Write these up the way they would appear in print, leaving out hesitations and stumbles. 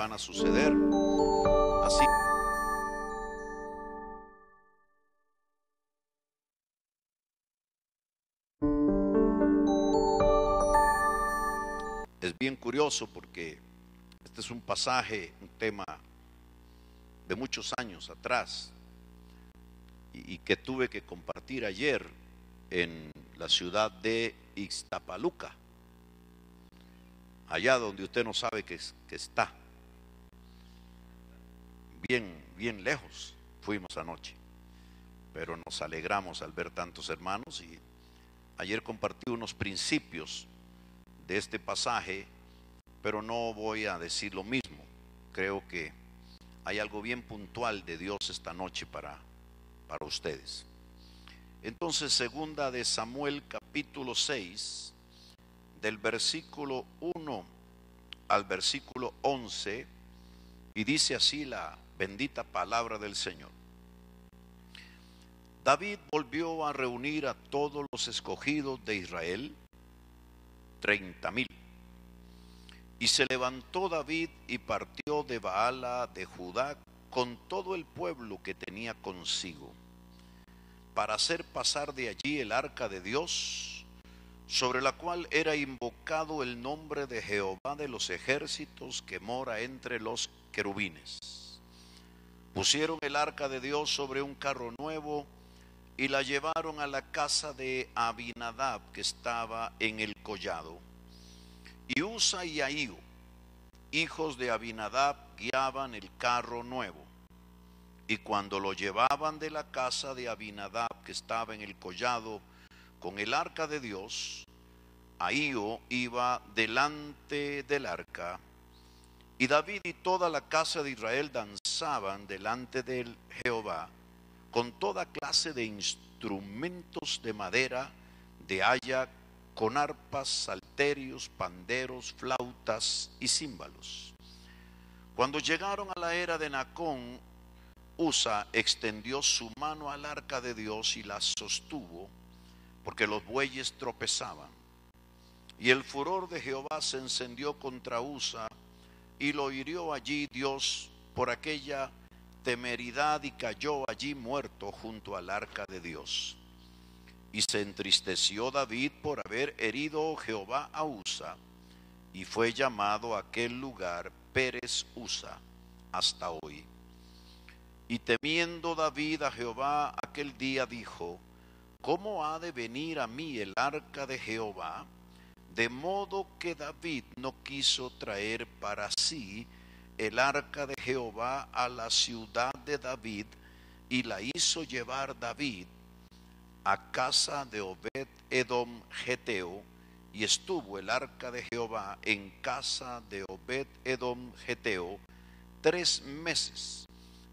van a suceder. Así es bien curioso porque este es un pasaje, un tema de muchos años atrás y que tuve que compartir ayer en la ciudad de Ixtapaluca, allá donde usted no sabe que está, bien lejos. Fuimos anoche, pero nos alegramos al ver tantos hermanos, y ayer compartí unos principios de este pasaje, pero no voy a decir lo mismo. Creo que hay algo bien puntual de Dios esta noche para ustedes. Entonces, segunda de Samuel capítulo 6, del versículo 1 al versículo 11, y dice así la bendita palabra del Señor. David volvió a reunir a todos los escogidos de Israel, 30,000. Y se levantó David y partió de Baala de Judá con todo el pueblo que tenía consigo, para hacer pasar de allí el arca de Dios, sobre la cual era invocado el nombre de Jehová de los ejércitos, que mora entre los querubines. Pusieron el arca de Dios sobre un carro nuevo y la llevaron a la casa de Abinadab, que estaba en el collado. Y Usa y Ahío, hijos de Abinadab, guiaban el carro nuevo. Y cuando lo llevaban de la casa de Abinadab, que estaba en el collado, con el arca de Dios, Ahío iba delante del arca, y David y toda la casa de Israel danzaban delante del Jehová con toda clase de instrumentos de madera, de haya, con arpas, salterios, panderos, flautas y címbalos. Cuando llegaron a la era de Nacón, Usa extendió su mano al arca de Dios y la sostuvo, porque los bueyes tropezaban. Y el furor de Jehová se encendió contra Usa, y lo hirió allí Dios por aquella temeridad, y cayó allí muerto junto al arca de Dios. Y se entristeció David por haber herido Jehová a Usa, y fue llamado aquel lugar Pérez Usa hasta hoy. Y temiendo David a Jehová aquel día, dijo: ¿cómo ha de venir a mí el arca de Jehová? De modo que David no quiso traer para sí el arca de Jehová a la ciudad de David, y la hizo llevar David a casa de Obed Edom Geteo, y estuvo el arca de Jehová en casa de Obed Edom Geteo 3 meses.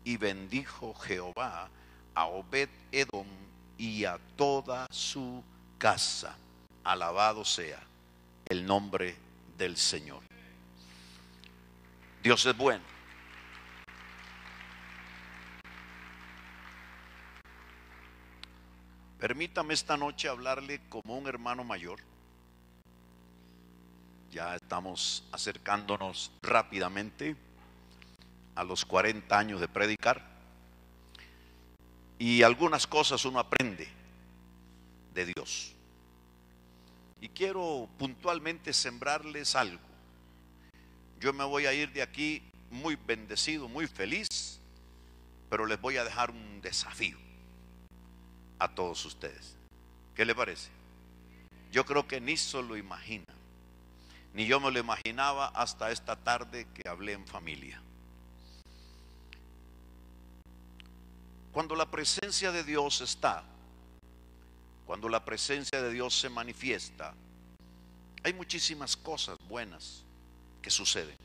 Y bendijo Jehová a Obed Edom y a toda su casa. Alabado sea el nombre del Señor. Dios es bueno. Permítame esta noche hablarle como un hermano mayor. Ya estamos acercándonos rápidamente a los 40 años de predicar, y algunas cosas uno aprende de Dios. Y quiero puntualmente sembrarles algo. Yo me voy a ir de aquí muy bendecido, muy feliz, pero les voy a dejar un desafío a todos ustedes. ¿Qué les parece? Yo creo que ni se lo imagina, ni yo me lo imaginaba hasta esta tarde que hablé en familia. Cuando la presencia de Dios está, cuando la presencia de Dios se manifiesta, hay muchísimas cosas buenas que suceden.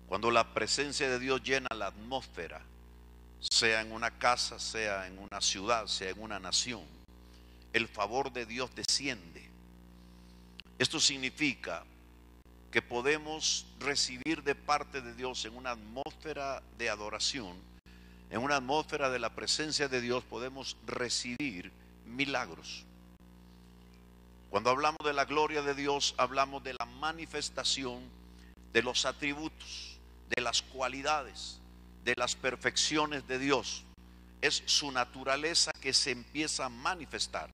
Cuando la presencia de Dios llena la atmósfera, sea en una casa, sea en una ciudad, sea en una nación, el favor de Dios desciende. Esto significa que podemos recibir de parte de Dios en una atmósfera de adoración, en una atmósfera de la presencia de Dios, podemos recibir milagros. Cuando hablamos de la gloria de Dios, hablamos de la manifestación de los atributos, de las cualidades, de las perfecciones de Dios. Es su naturaleza que se empieza a manifestar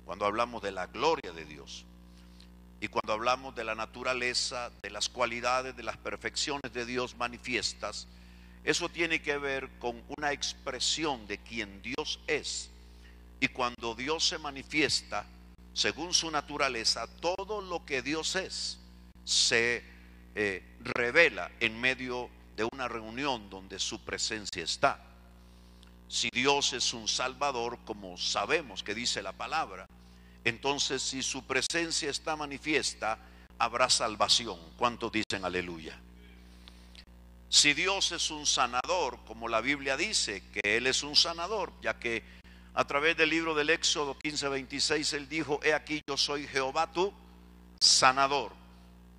cuando hablamos de la gloria de Dios. Y cuando hablamos de la naturaleza, de las cualidades, de las perfecciones de Dios manifiestas, eso tiene que ver con una expresión de quien Dios es. Y cuando Dios se manifiesta, según su naturaleza, todo lo que Dios es se revela en medio de una reunión donde su presencia está. Si Dios es un Salvador, como sabemos que dice la palabra, entonces si su presencia está manifiesta, habrá salvación. ¿Cuántos dicen aleluya? Si Dios es un sanador, como la Biblia dice que Él es un sanador, ya que a través del libro del Éxodo 15:26 Él dijo: he aquí yo soy Jehová tu sanador.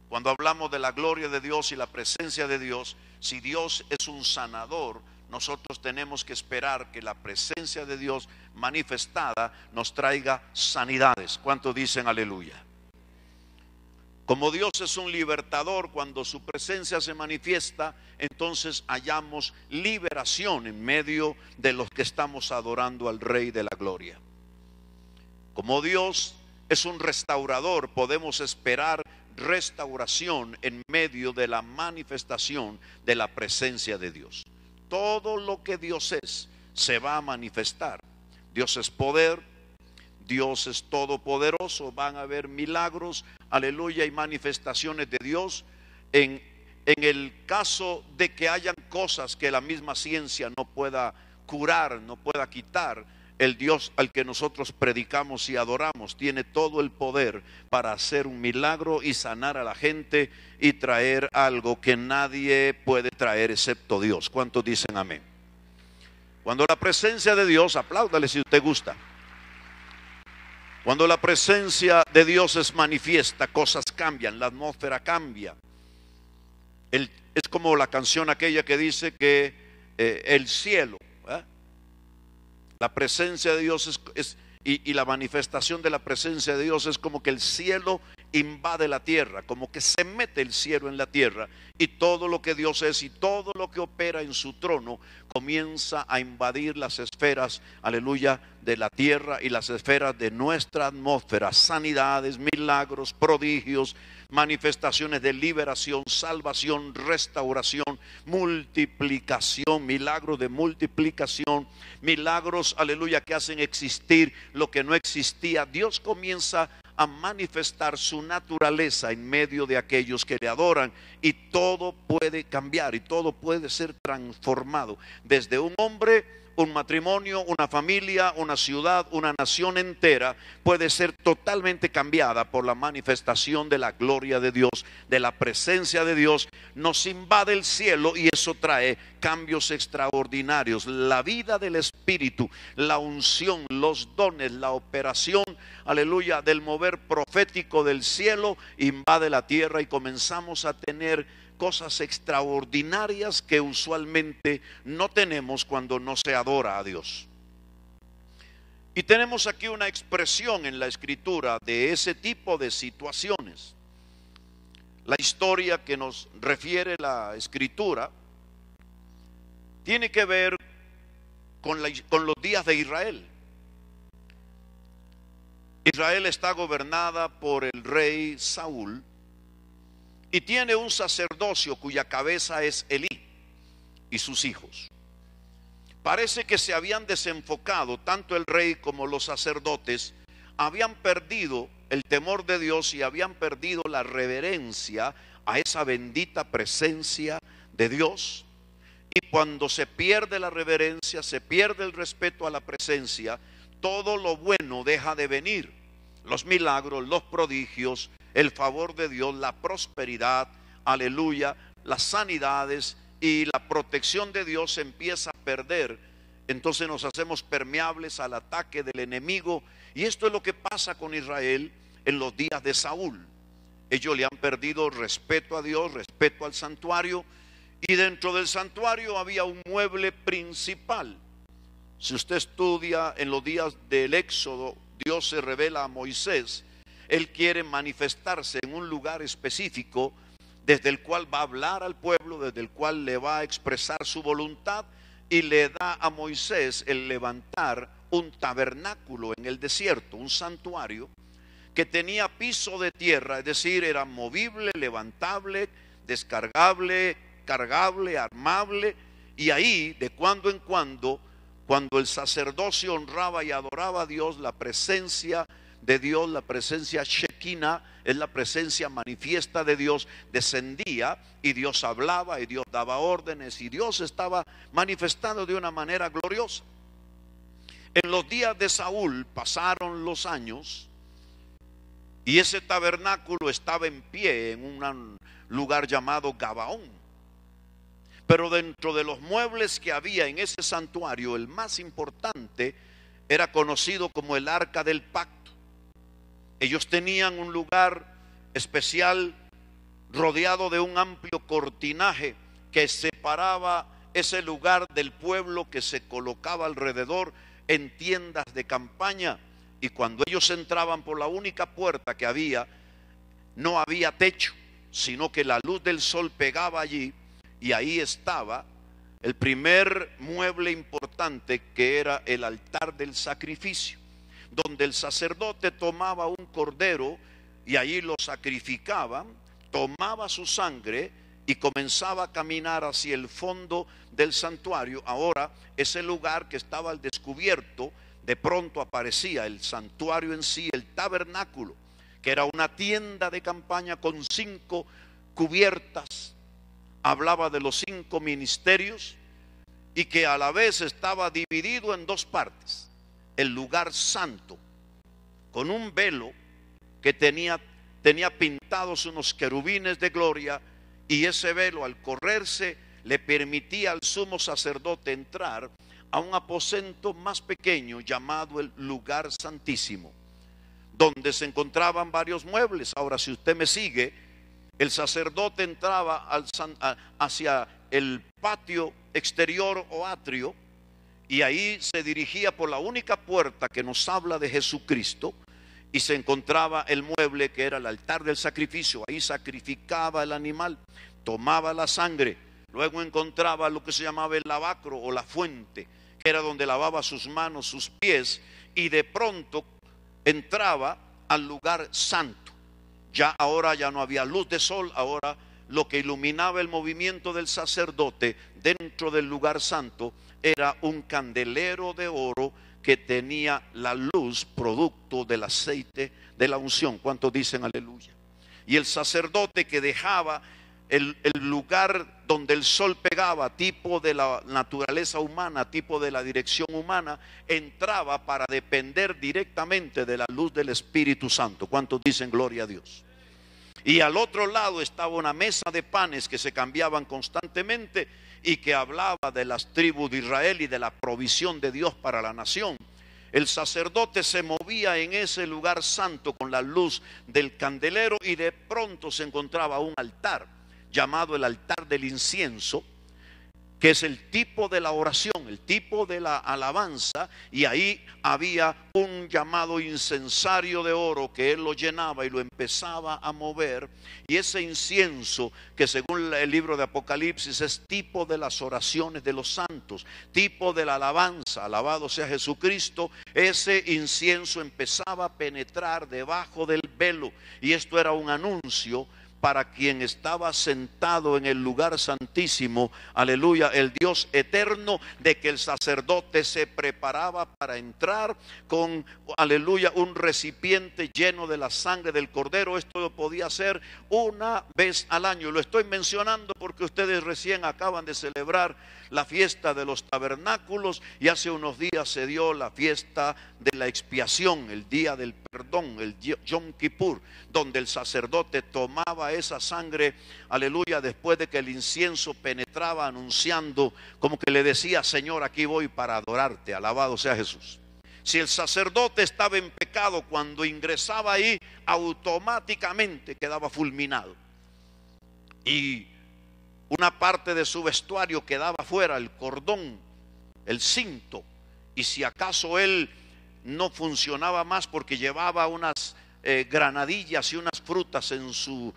Cuando hablamos de la gloria de Dios y la presencia de Dios, si Dios es un sanador, nosotros tenemos que esperar que la presencia de Dios manifestada nos traiga sanidades. ¿Cuántos dicen aleluya? Como Dios es un libertador, cuando su presencia se manifiesta, entonces hallamos liberación en medio de los que estamos adorando al Rey de la Gloria. Como Dios es un restaurador, podemos esperar restauración en medio de la manifestación de la presencia de Dios. Todo lo que Dios es se va a manifestar. Dios es poder, Dios es todopoderoso, van a haber milagros, aleluya, y manifestaciones de Dios. En el caso de que hayan cosas que la misma ciencia no pueda curar, no pueda quitar, el Dios al que nosotros predicamos y adoramos tiene todo el poder para hacer un milagro y sanar a la gente y traer algo que nadie puede traer excepto Dios. ¿Cuántos dicen amén? Cuando la presencia de Dios, apláudale si usted gusta. Cuando la presencia de Dios es manifiesta, cosas cambian, la atmósfera cambia. Es como la canción aquella que dice que el cielo, la presencia de Dios y la manifestación de la presencia de Dios es como que el cielo invade la tierra, como que se mete el cielo en la tierra, y todo lo que Dios es y todo lo que opera en su trono comienza a invadir las esferas, aleluya, de la tierra y las esferas de nuestra atmósfera. Sanidades, milagros, prodigios, manifestaciones de liberación, salvación, restauración, multiplicación, milagros de multiplicación, milagros, aleluya, que hacen existir lo que no existía. Dios comienza a manifestar su naturaleza en medio de aquellos que le adoran, y todo puede cambiar y todo puede ser transformado. Desde un hombre, un matrimonio, una familia, una ciudad, una nación entera puede ser totalmente cambiada por la manifestación de la gloria de Dios, de la presencia de Dios. Nos invade el cielo y eso trae cambios extraordinarios. La vida del Espíritu, la unción, los dones, la operación, aleluya, del mover profético del cielo invade la tierra y comenzamos a tener cosas extraordinarias que usualmente no tenemos cuando no se adora a Dios. Y tenemos aquí una expresión en la Escritura de ese tipo de situaciones. La historia que nos refiere la Escritura tiene que ver con los días de Israel. Israel está gobernada por el rey Saúl y tiene un sacerdocio cuya cabeza es Elí y sus hijos. Parece que se habían desenfocado, tanto el rey como los sacerdotes habían perdido el temor de Dios y habían perdido la reverencia a esa bendita presencia de Dios. Y cuando se pierde la reverencia, se pierde el respeto a la presencia, todo lo bueno deja de venir. Los milagros, los prodigios, el favor de Dios, la prosperidad, aleluya, las sanidades y la protección de Dios se empieza a perder. Entonces nos hacemos permeables al ataque del enemigo, y esto es lo que pasa con Israel en los días de Saúl. Ellos le han perdido respeto a Dios, respeto al santuario, y dentro del santuario había un mueble principal. Si usted estudia en los días del Éxodo, Dios se revela a Moisés. Él quiere manifestarse en un lugar específico desde el cual va a hablar al pueblo, desde el cual le va a expresar su voluntad, y le da a Moisés el levantar un tabernáculo en el desierto, un santuario que tenía piso de tierra, es decir, era movible, levantable, descargable, cargable, armable, y ahí de cuando en cuando el sacerdocio honraba y adoraba a Dios, la presencia de Dios, la presencia Shekinah, es la presencia manifiesta de Dios, descendía y Dios hablaba y Dios daba órdenes y Dios estaba manifestando de una manera gloriosa. En los días de Saúl pasaron los años y ese tabernáculo estaba en pie en un lugar llamado Gabaón. Pero dentro de los muebles que había en ese santuario, el más importante era conocido como el Arca del Pacto. Ellos tenían un lugar especial rodeado de un amplio cortinaje que separaba ese lugar del pueblo, que se colocaba alrededor en tiendas de campaña. Y cuando ellos entraban por la única puerta que había, no había techo, sino que la luz del sol pegaba allí, y ahí estaba el primer mueble importante, que era el altar del sacrificio, donde el sacerdote tomaba un cordero y allí lo sacrificaba, tomaba su sangre y comenzaba a caminar hacia el fondo del santuario. Ahora ese lugar que estaba al descubierto, de pronto aparecía el santuario en sí, el tabernáculo, que era una tienda de campaña con 5 cubiertas. Hablaba de los 5 ministerios y que a la vez estaba dividido en 2 partes. El lugar santo, con un velo que tenía pintados unos querubines de gloria, y ese velo, al correrse, le permitía al sumo sacerdote entrar a un aposento más pequeño llamado el lugar santísimo, donde se encontraban varios muebles. Ahora, si usted me sigue, el sacerdote entraba hacia el patio exterior o atrio, y ahí se dirigía por la única puerta que nos habla de Jesucristo, y se encontraba el mueble que era el altar del sacrificio. Ahí sacrificaba el animal, tomaba la sangre, luego encontraba lo que se llamaba el lavacro o la fuente, que era donde lavaba sus manos, sus pies, y de pronto entraba al lugar santo. Ahora ya no había luz de sol, ahora lo que iluminaba el movimiento del sacerdote dentro del lugar santo era un candelero de oro que tenía la luz producto del aceite de la unción. ¿Cuántos dicen aleluya? Y el sacerdote que dejaba el lugar donde el sol pegaba, tipo de la naturaleza humana, tipo de la dirección humana, entraba para depender directamente de la luz del Espíritu Santo. ¿Cuántos dicen gloria a Dios? Y al otro lado estaba una mesa de panes que se cambiaban constantemente y que hablaba de las tribus de Israel y de la provisión de Dios para la nación. El sacerdote se movía en ese lugar santo con la luz del candelero, y de pronto se encontraba un altar llamado el altar del incienso, que es el tipo de la oración, el tipo de la alabanza, y ahí había un llamado incensario de oro que él lo llenaba y lo empezaba a mover, y ese incienso, que según el libro de Apocalipsis es tipo de las oraciones de los santos, tipo de la alabanza, alabado sea Jesucristo, ese incienso empezaba a penetrar debajo del velo, y esto era un anuncio para quien estaba sentado en el lugar santísimo, aleluya, el Dios eterno, de que el sacerdote se preparaba para entrar con, aleluya, un recipiente lleno de la sangre del cordero. Esto lo podía hacer una vez al año. Lo estoy mencionando porque ustedes recién acaban de celebrar la fiesta de los tabernáculos, y hace unos días se dio la fiesta de la expiación, el día del perdón, el Yom Kippur, donde el sacerdote tomaba esa sangre, aleluya, después de que el incienso penetraba, anunciando, como que le decía: Señor, aquí voy para adorarte, alabado sea Jesús. Si el sacerdote estaba en pecado, cuando ingresaba ahí, automáticamente quedaba fulminado, y una parte de su vestuario quedaba fuera, el cordón, el cinto, y si acaso él no funcionaba más porque llevaba unas granadillas y unas frutas en su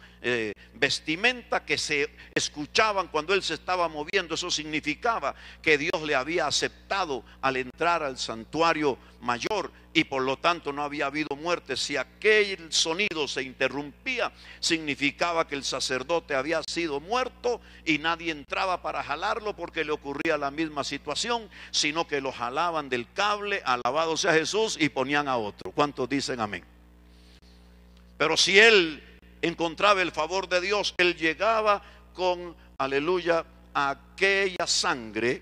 vestimenta que se escuchaban cuando él se estaba moviendo. Eso significaba que Dios le había aceptado al entrar al santuario mayor y por lo tanto no había habido muerte. Si aquel sonido se interrumpía, significaba que el sacerdote había sido muerto y nadie entraba para jalarlo porque le ocurría la misma situación, sino que lo jalaban del cable, alabado sea Jesús, y ponían a otro. ¿Cuántos dicen amén? Pero si él encontraba el favor de Dios, él llegaba con, aleluya, aquella sangre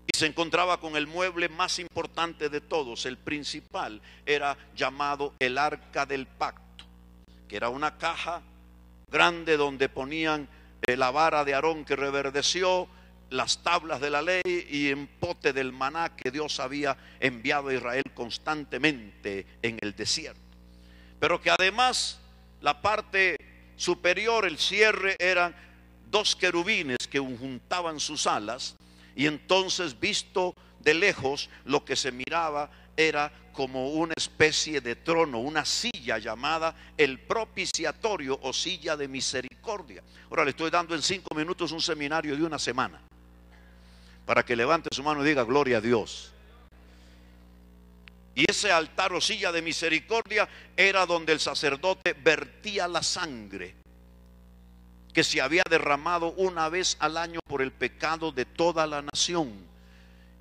y se encontraba con el mueble más importante de todos. El principal era llamado el arca del pacto, que era una caja grande donde ponían la vara de Aarón que reverdeció, las tablas de la ley y en pote del maná que Dios había enviado a Israel constantemente en el desierto. Pero que además la parte superior, el cierre, eran dos querubines que juntaban sus alas, y entonces visto de lejos lo que se miraba era como una especie de trono, una silla llamada el propiciatorio o silla de misericordia. Ahora le estoy dando en 5 minutos un seminario de una semana para que levante su mano y diga gloria a Dios. Y ese altar o silla de misericordia era donde el sacerdote vertía la sangre que se había derramado una vez al año por el pecado de toda la nación.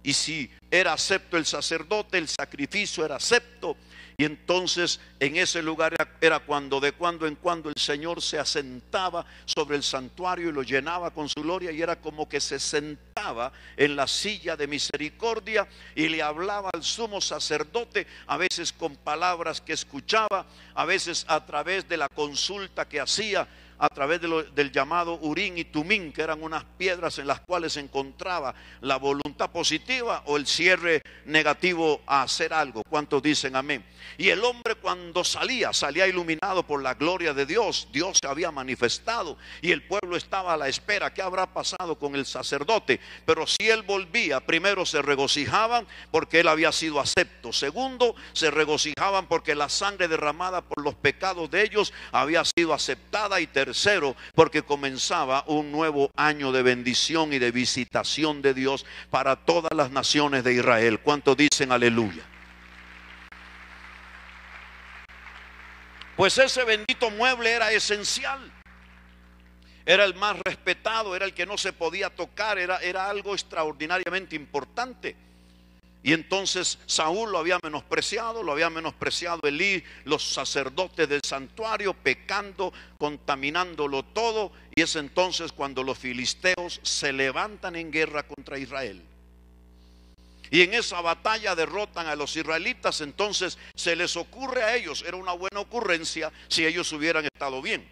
Y si era acepto el sacerdote, el sacrificio era acepto. Y entonces en ese lugar era cuando de cuando en cuando el Señor se asentaba sobre el santuario y lo llenaba con su gloria, y era como que se sentaba en la silla de misericordia y le hablaba al sumo sacerdote, a veces con palabras que escuchaba, a veces a través de la consulta que hacía, a través del llamado Urín y Tumín, que eran unas piedras en las cuales se encontraba la voluntad positiva o el cierre negativo a hacer algo. ¿Cuántos dicen amén? Y el hombre cuando salía iluminado por la gloria de Dios. Dios se había manifestado y el pueblo estaba a la espera. ¿Qué habrá pasado con el sacerdote? Pero si él volvía, primero se regocijaban porque él había sido acepto. Segundo, se regocijaban porque la sangre derramada por los pecados de ellos había sido aceptada. Y tercero, porque comenzaba un nuevo año de bendición y de visitación de Dios para todas las naciones de Israel. ¿Cuántos dicen aleluya? Pues ese bendito mueble era esencial, era el más respetado, era el que no se podía tocar, era algo extraordinariamente importante. Y entonces Saúl lo había menospreciado Elí, los sacerdotes del santuario, pecando, contaminándolo todo. Y es entonces cuando los filisteos se levantan en guerra contra Israel. Y en esa batalla derrotan a los israelitas. Entonces se les ocurre a ellos, era una buena ocurrencia si ellos hubieran estado bien.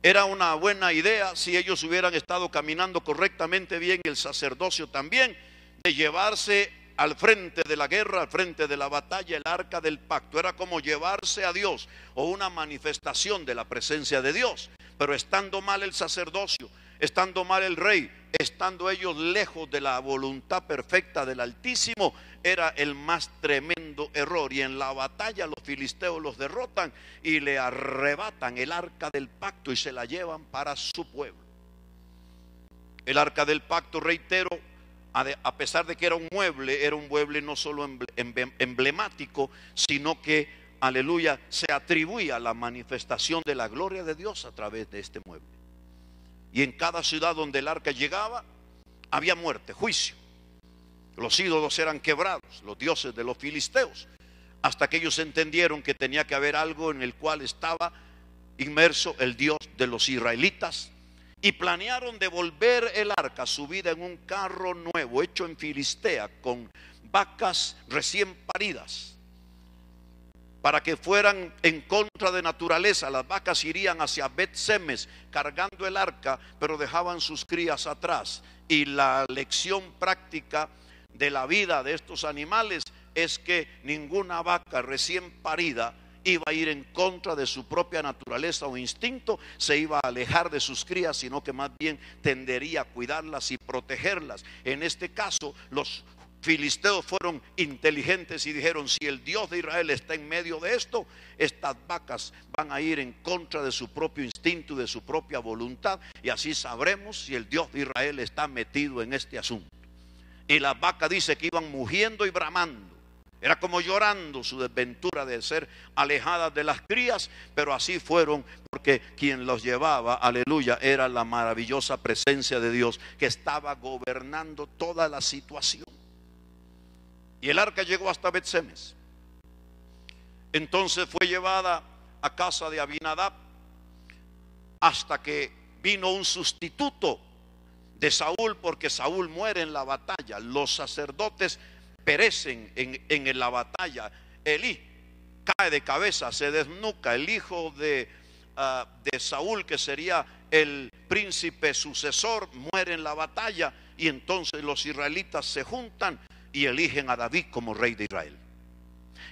Era una buena idea si ellos hubieran estado caminando correctamente bien, y el sacerdocio también, de llevarse al frente de la guerra, al frente de la batalla, el arca del pacto. Era como llevarse a Dios o una manifestación de la presencia de Dios. Pero estando mal el sacerdocio, estando mal el rey, estando ellos lejos de la voluntad perfecta del Altísimo, era el más tremendo error. Y en la batalla los filisteos los derrotan y le arrebatan el arca del pacto y se la llevan para su pueblo. El arca del pacto, reitero, a pesar de que era un mueble no solo emblemático, sino que, aleluya, se atribuía la manifestación de la gloria de Dios a través de este mueble. Y en cada ciudad donde el arca llegaba, había muerte, juicio. Los ídolos eran quebrados, los dioses de los filisteos, hasta que ellos entendieron que tenía que haber algo en el cual estaba inmerso el Dios de los israelitas. Y planearon devolver el arca subida en un carro nuevo hecho en Filistea con vacas recién paridas, para que fueran en contra de naturaleza. Las vacas irían hacia Bet-Semes cargando el arca, pero dejaban sus crías atrás. Y la lección práctica de la vida de estos animales es que ninguna vaca recién parida iba a ir en contra de su propia naturaleza o instinto, se iba a alejar de sus crías, sino que más bien tendería a cuidarlas y protegerlas. En este caso, los filisteos fueron inteligentes y dijeron: si el Dios de Israel está en medio de esto, estas vacas van a ir en contra de su propio instinto y de su propia voluntad, y así sabremos si el Dios de Israel está metido en este asunto. Y las vacas, dice que iban mugiendo y bramando. Era como llorando su desventura de ser alejadas de las crías, pero así fueron, porque quien los llevaba, aleluya, era la maravillosa presencia de Dios que estaba gobernando toda la situación. Y el arca llegó hasta Bet-Semes. Entonces fue llevada a casa de Abinadab hasta que vino un sustituto de Saúl, porque Saúl muere en la batalla. Los sacerdotes perecen en la batalla. Elí cae de cabeza, se desnuca. El hijo de Saúl, que sería el príncipe sucesor, muere en la batalla. Y entonces los israelitas se juntan y eligen a David como rey de Israel.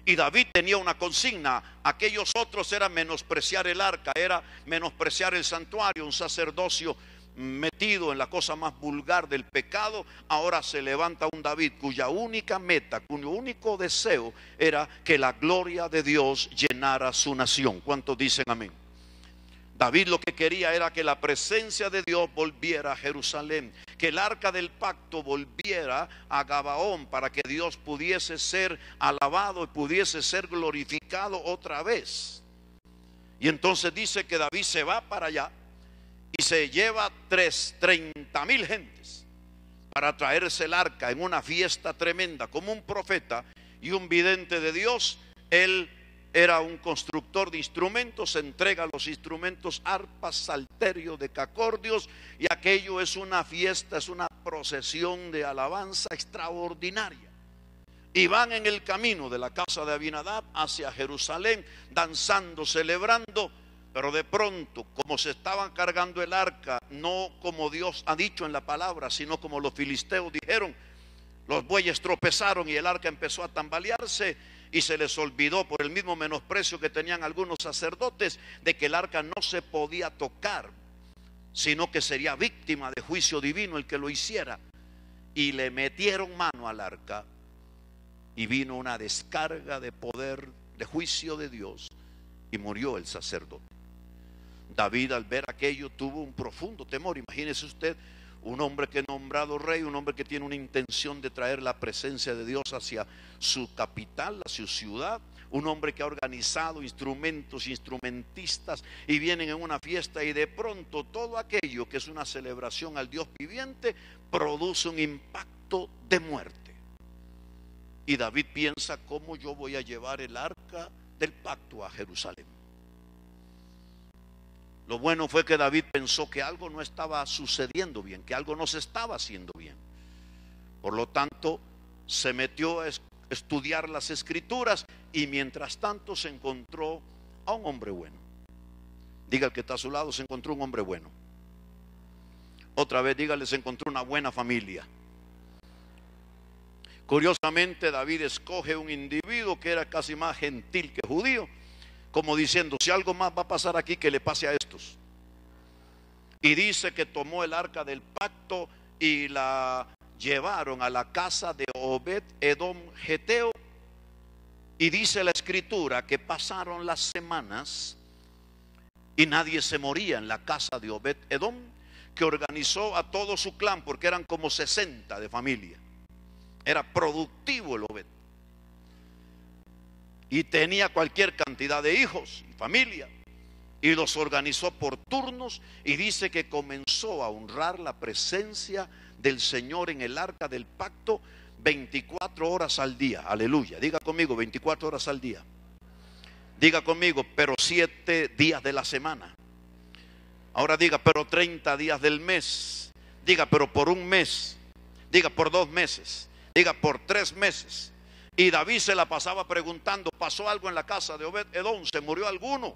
Y David tenía una consigna: aquellos otros era menospreciar el arca, era menospreciar el santuario, un sacerdocio metido en la cosa más vulgar del pecado. Ahora se levanta un David cuya única meta, cuyo único deseo era que la gloria de Dios llenara su nación. ¿Cuántos dicen amén? David lo que quería era que la presencia de Dios volviera a Jerusalén, que el arca del pacto volviera a Gabaón, para que Dios pudiese ser alabado y pudiese ser glorificado otra vez. Y entonces dice que David se va para allá y se lleva 30,000 gentes para traerse el arca en una fiesta tremenda. Como un profeta y un vidente de Dios, él era un constructor de instrumentos, entrega los instrumentos, arpas, salterios, decacordios, y aquello es una fiesta, es una procesión de alabanza extraordinaria. Y van en el camino de la casa de Abinadab hacia Jerusalén, danzando, celebrando. Pero de pronto, como se estaban cargando el arca, no como Dios ha dicho en la palabra, sino como los filisteos dijeron, los bueyes tropezaron y el arca empezó a tambalearse. Y se les olvidó, por el mismo menosprecio que tenían algunos sacerdotes, de que el arca no se podía tocar, sino que sería víctima de juicio divino el que lo hiciera. Y le metieron mano al arca y vino una descarga de poder, de juicio de Dios, y murió el sacerdote. David, al ver aquello, tuvo un profundo temor. Imagínese usted, un hombre que es nombrado rey, un hombre que tiene una intención de traer la presencia de Dios hacia su capital, hacia su ciudad, un hombre que ha organizado instrumentos, instrumentistas, y vienen en una fiesta, y de pronto todo aquello que es una celebración al Dios viviente produce un impacto de muerte. Y David piensa: ¿cómo yo voy a llevar el arca del pacto a Jerusalén? Lo bueno fue que David pensó que algo no estaba sucediendo bien, que algo no se estaba haciendo bien. Por lo tanto, se metió a estudiar las escrituras, y mientras tanto se encontró a un hombre bueno. Diga al que está a su lado: se encontró un hombre bueno. Otra vez dígale: se encontró una buena familia. Curiosamente, David escoge un individuo que era casi más gentil que judío, como diciendo: si algo más va a pasar aquí, que le pase a estos. Y dice que tomó el arca del pacto y la llevaron a la casa de Obed-Edom Geteo. Y dice la escritura que pasaron las semanas y nadie se moría en la casa de Obed-Edom, que organizó a todo su clan, porque eran como 60 de familia. Era productivo el Obed, y tenía cualquier cantidad de hijos y familia, y los organizó por turnos. Y dice que comenzó a honrar la presencia del Señor en el arca del pacto 24 horas al día. Aleluya. Diga conmigo: 24 horas al día. Diga conmigo: pero 7 días de la semana. Ahora diga: pero 30 días del mes. Diga: pero por un mes. Diga: por 2 meses. Diga: por 3 meses. Y David se la pasaba preguntando: ¿pasó algo en la casa de Obed-Edom? ¿Se murió alguno?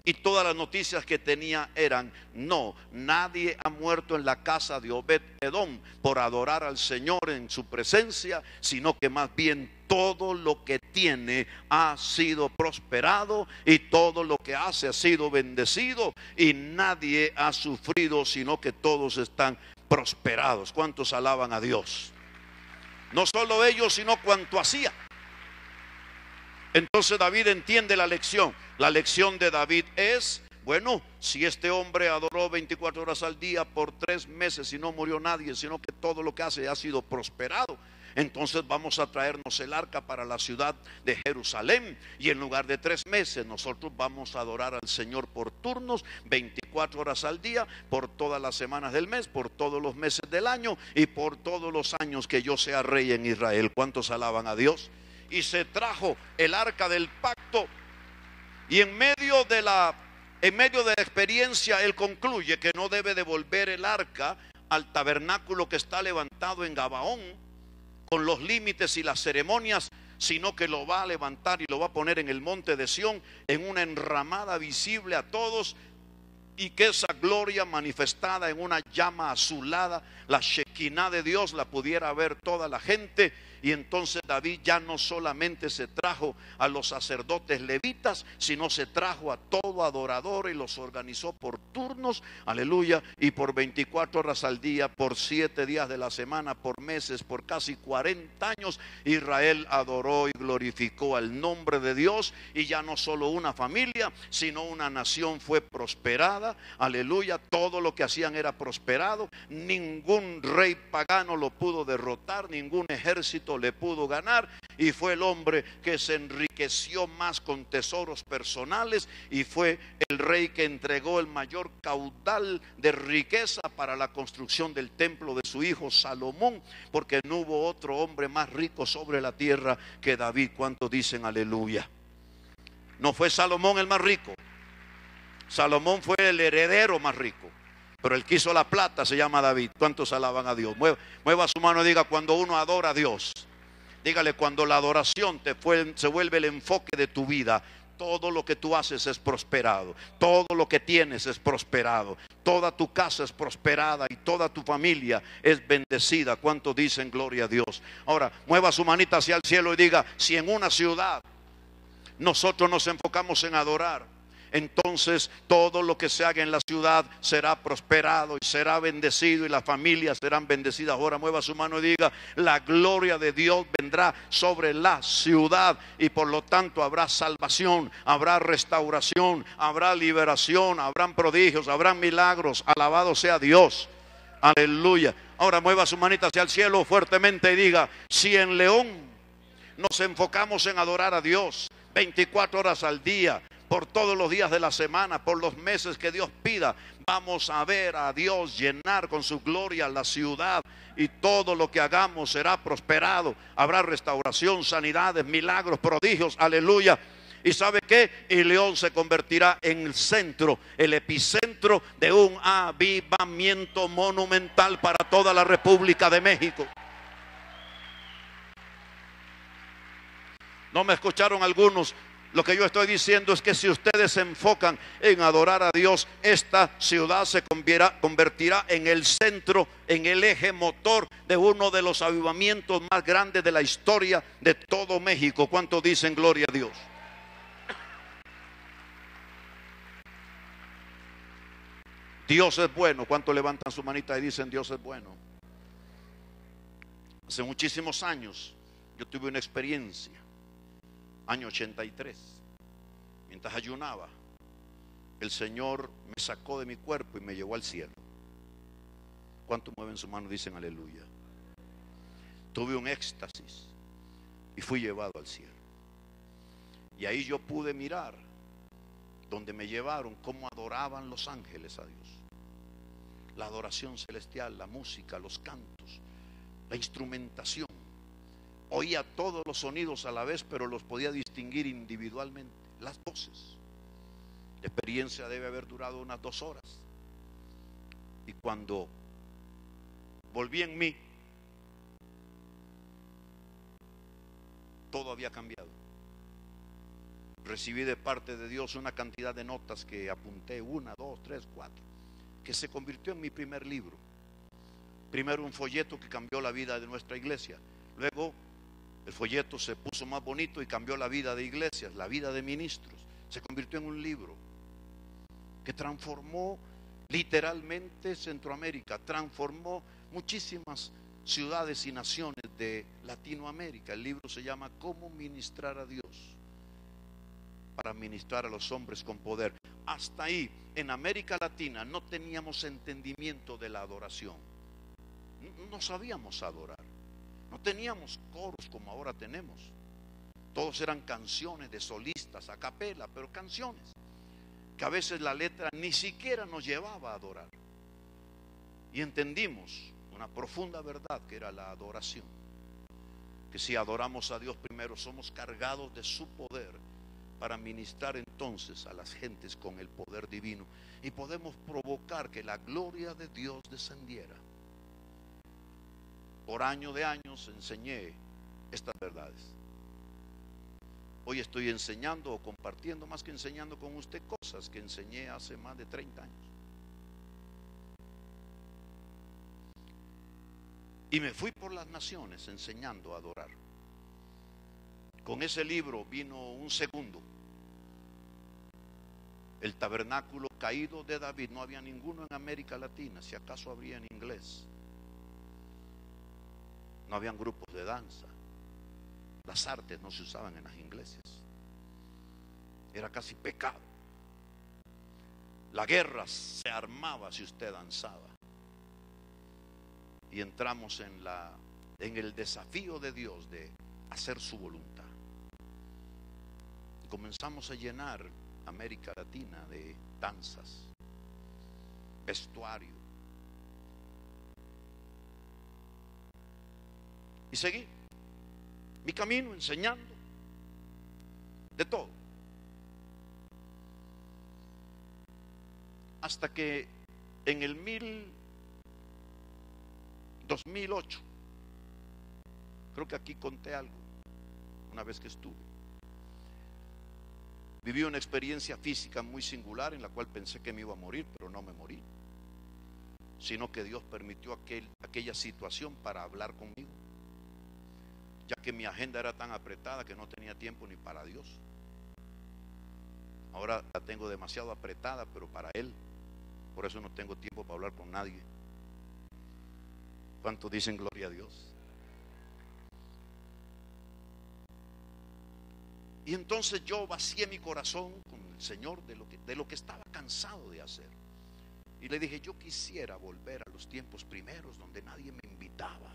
Y todas las noticias que tenía eran: no, nadie ha muerto en la casa de Obed-Edom por adorar al Señor en su presencia, sino que más bien todo lo que tiene ha sido prosperado, y todo lo que hace ha sido bendecido, y nadie ha sufrido, sino que todos están prosperados. ¿Cuántos alaban a Dios? No solo ellos, sino cuanto hacía. Entonces David entiende la lección. La lección de David es, bueno, si este hombre adoró 24 horas al día por 3 meses y no murió nadie, sino que todo lo que hace ha sido prosperado, entonces vamos a traernos el arca para la ciudad de Jerusalén, y en lugar de 3 meses nosotros vamos a adorar al Señor por turnos, 24 horas al día, por todas las semanas del mes, por todos los meses del año y por todos los años que yo sea rey en Israel. ¿Cuántos alaban a Dios? Y se trajo el arca del pacto, y en medio de la experiencia él concluye que no debe devolver el arca al tabernáculo que está levantado en Gabaón con los límites y las ceremonias, sino que lo va a levantar y lo va a poner en el monte de Sión, en una enramada visible a todos, y que esa gloria manifestada en una llama azulada, la Shekinah de Dios, la pudiera ver toda la gente. Y entonces David ya no solamente se trajo a los sacerdotes levitas, sino se trajo a todo adorador y los organizó por turnos, aleluya, y por 24 horas al día, por 7 días de la semana, por meses, por casi 40 años, Israel adoró y glorificó al nombre de Dios. Y ya no solo una familia, sino una nación fue prosperada, aleluya. Todo lo que hacían era prosperado. Ningún rey pagano lo pudo derrotar, ningún ejército le pudo ganar, y fue el hombre que se enriqueció más con tesoros personales, y fue el rey que entregó el mayor caudal de riqueza para la construcción del templo de su hijo Salomón, porque no hubo otro hombre más rico sobre la tierra que David. ¿Cuántos dicen aleluya? No fue Salomón el más rico, Salomón fue el heredero más rico, pero el que hizo la plata se llama David. ¿Cuántos alaban a Dios? Mueva su mano y diga: cuando uno adora a Dios, dígale, cuando la adoración se vuelve el enfoque de tu vida, todo lo que tú haces es prosperado, todo lo que tienes es prosperado, toda tu casa es prosperada y toda tu familia es bendecida. ¿Cuántos dicen gloria a Dios? Ahora, mueva su manita hacia el cielo y diga: si en una ciudad nosotros nos enfocamos en adorar, entonces todo lo que se haga en la ciudad será prosperado y será bendecido, y las familias serán bendecidas. Ahora mueva su mano y diga: la gloria de Dios vendrá sobre la ciudad, y por lo tanto habrá salvación, habrá restauración, habrá liberación, habrán prodigios, habrán milagros. Alabado sea Dios, aleluya. Ahora mueva su manita hacia el cielo fuertemente y diga: si en León nos enfocamos en adorar a Dios 24 horas al día, por todos los días de la semana, por los meses que Dios pida, vamos a ver a Dios llenar con su gloria la ciudad, y todo lo que hagamos será prosperado. Habrá restauración, sanidades, milagros, prodigios, aleluya. ¿Y sabe qué? Y León se convertirá en el centro, el epicentro de un avivamiento monumental para toda la República de México. ¿No me escucharon algunos? Lo que yo estoy diciendo es que si ustedes se enfocan en adorar a Dios, esta ciudad se convertirá en el centro, en el eje motor de uno de los avivamientos más grandes de la historia de todo México. ¿Cuántos dicen gloria a Dios? Dios es bueno. ¿Cuántos levantan su manita y dicen: Dios es bueno? Hace muchísimos años yo tuve una experiencia. Año 83, mientras ayunaba, el Señor me sacó de mi cuerpo y me llevó al cielo. ¿Cuántos mueven su mano y dicen aleluya? Tuve un éxtasis y fui llevado al cielo. Y ahí yo pude mirar, donde me llevaron, cómo adoraban los ángeles a Dios. La adoración celestial, la música, los cantos, la instrumentación. Oía todos los sonidos a la vez, pero los podía distinguir individualmente. Las voces. La experiencia debe haber durado unas 2 horas. Y cuando volví en mí, todo había cambiado. Recibí de parte de Dios una cantidad de notas que apunté: 1, 2, 3, 4, que se convirtió en mi primer libro. Primero un folleto que cambió la vida de nuestra iglesia. Luego el folleto se puso más bonito y cambió la vida de iglesias, la vida de ministros. Se convirtió en un libro que transformó literalmente Centroamérica, transformó muchísimas ciudades y naciones de Latinoamérica. El libro se llama Cómo ministrar a Dios, para ministrar a los hombres con poder. Hasta ahí, en América Latina, no teníamos entendimiento de la adoración. No sabíamos adorar. No teníamos coros como ahora tenemos. Todos eran canciones de solistas, a capela, pero canciones que a veces la letra ni siquiera nos llevaba a adorar. Y entendimos una profunda verdad, que era la adoración. Que si adoramos a Dios primero, somos cargados de su poder para ministrar entonces a las gentes con el poder divino, y podemos provocar que la gloria de Dios descendiera. Por años de años enseñé estas verdades. Hoy estoy enseñando o compartiendo, más que enseñando con usted, cosas que enseñé hace más de 30 años. Y me fui por las naciones enseñando a adorar. Con ese libro vino un segundo, el tabernáculo caído de David. No había ninguno en América Latina, si acaso habría en inglés. No habían grupos de danza. Las artes no se usaban en las iglesias. Era casi pecado. La guerra se armaba si usted danzaba. Y entramos en el desafío de Dios de hacer su voluntad. Y comenzamos a llenar América Latina de danzas, vestuario. Y seguí mi camino enseñando de todo. Hasta que en el 2008, creo que aquí conté algo, una vez que estuve, viví una experiencia física muy singular en la cual pensé que me iba a morir, pero no me morí, sino que Dios permitió aquella situación para hablar conmigo, ya que mi agenda era tan apretada que no tenía tiempo ni para Dios. Ahora la tengo demasiado apretada, pero para Él, por eso no tengo tiempo para hablar con nadie. ¿Cuántos dicen gloria a Dios? Y entonces yo vacié mi corazón con el Señor de lo que estaba cansado de hacer. Y le dije, yo quisiera volver a los tiempos primeros donde nadie me invitaba.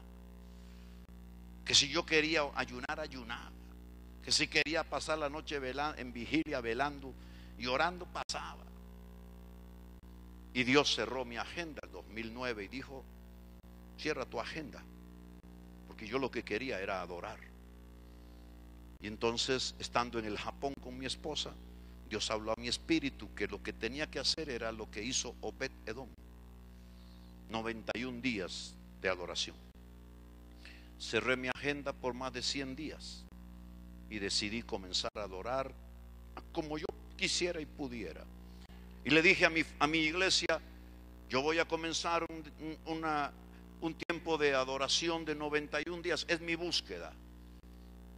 Que si yo quería ayunar, ayunaba. Que si quería pasar la noche en vigilia, velando y orando, pasaba. Y Dios cerró mi agenda en 2009 y dijo, cierra tu agenda, porque yo lo que quería era adorar. Y entonces, estando en el Japón con mi esposa, Dios habló a mi espíritu que lo que tenía que hacer era lo que hizo Obed Edom: 91 días de adoración. Cerré mi agenda por más de 100 días y decidí comenzar a adorar como yo quisiera y pudiera. Y le dije a mi iglesia, yo voy a comenzar un tiempo de adoración de 91 días. Es mi búsqueda.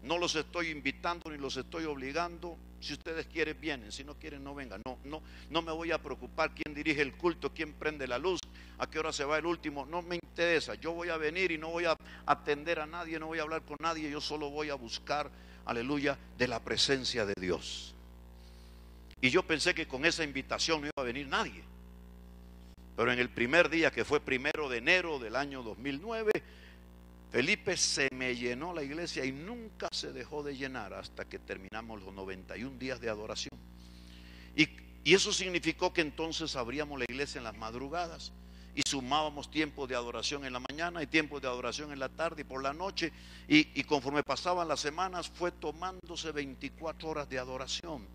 No los estoy invitando ni los estoy obligando. Si ustedes quieren, vienen. Si no quieren, no vengan. No me voy a preocupar quién dirige el culto, quién prende la luz, a qué hora se va el último. No me interesa. Yo voy a venir y no voy a atender a nadie, no voy a hablar con nadie. Yo solo voy a buscar, aleluya, de la presencia de Dios. Y yo pensé que con esa invitación no iba a venir nadie. Pero en el primer día, que fue 1 de enero del año 2009, Felipe, se me llenó la iglesia y nunca se dejó de llenar hasta que terminamos los 91 días de adoración. Y eso significó que entonces abríamos la iglesia en las madrugadas y sumábamos tiempo de adoración en la mañana y tiempo de adoración en la tarde y por la noche. Y conforme pasaban las semanas, fue tomándose 24 horas de adoración.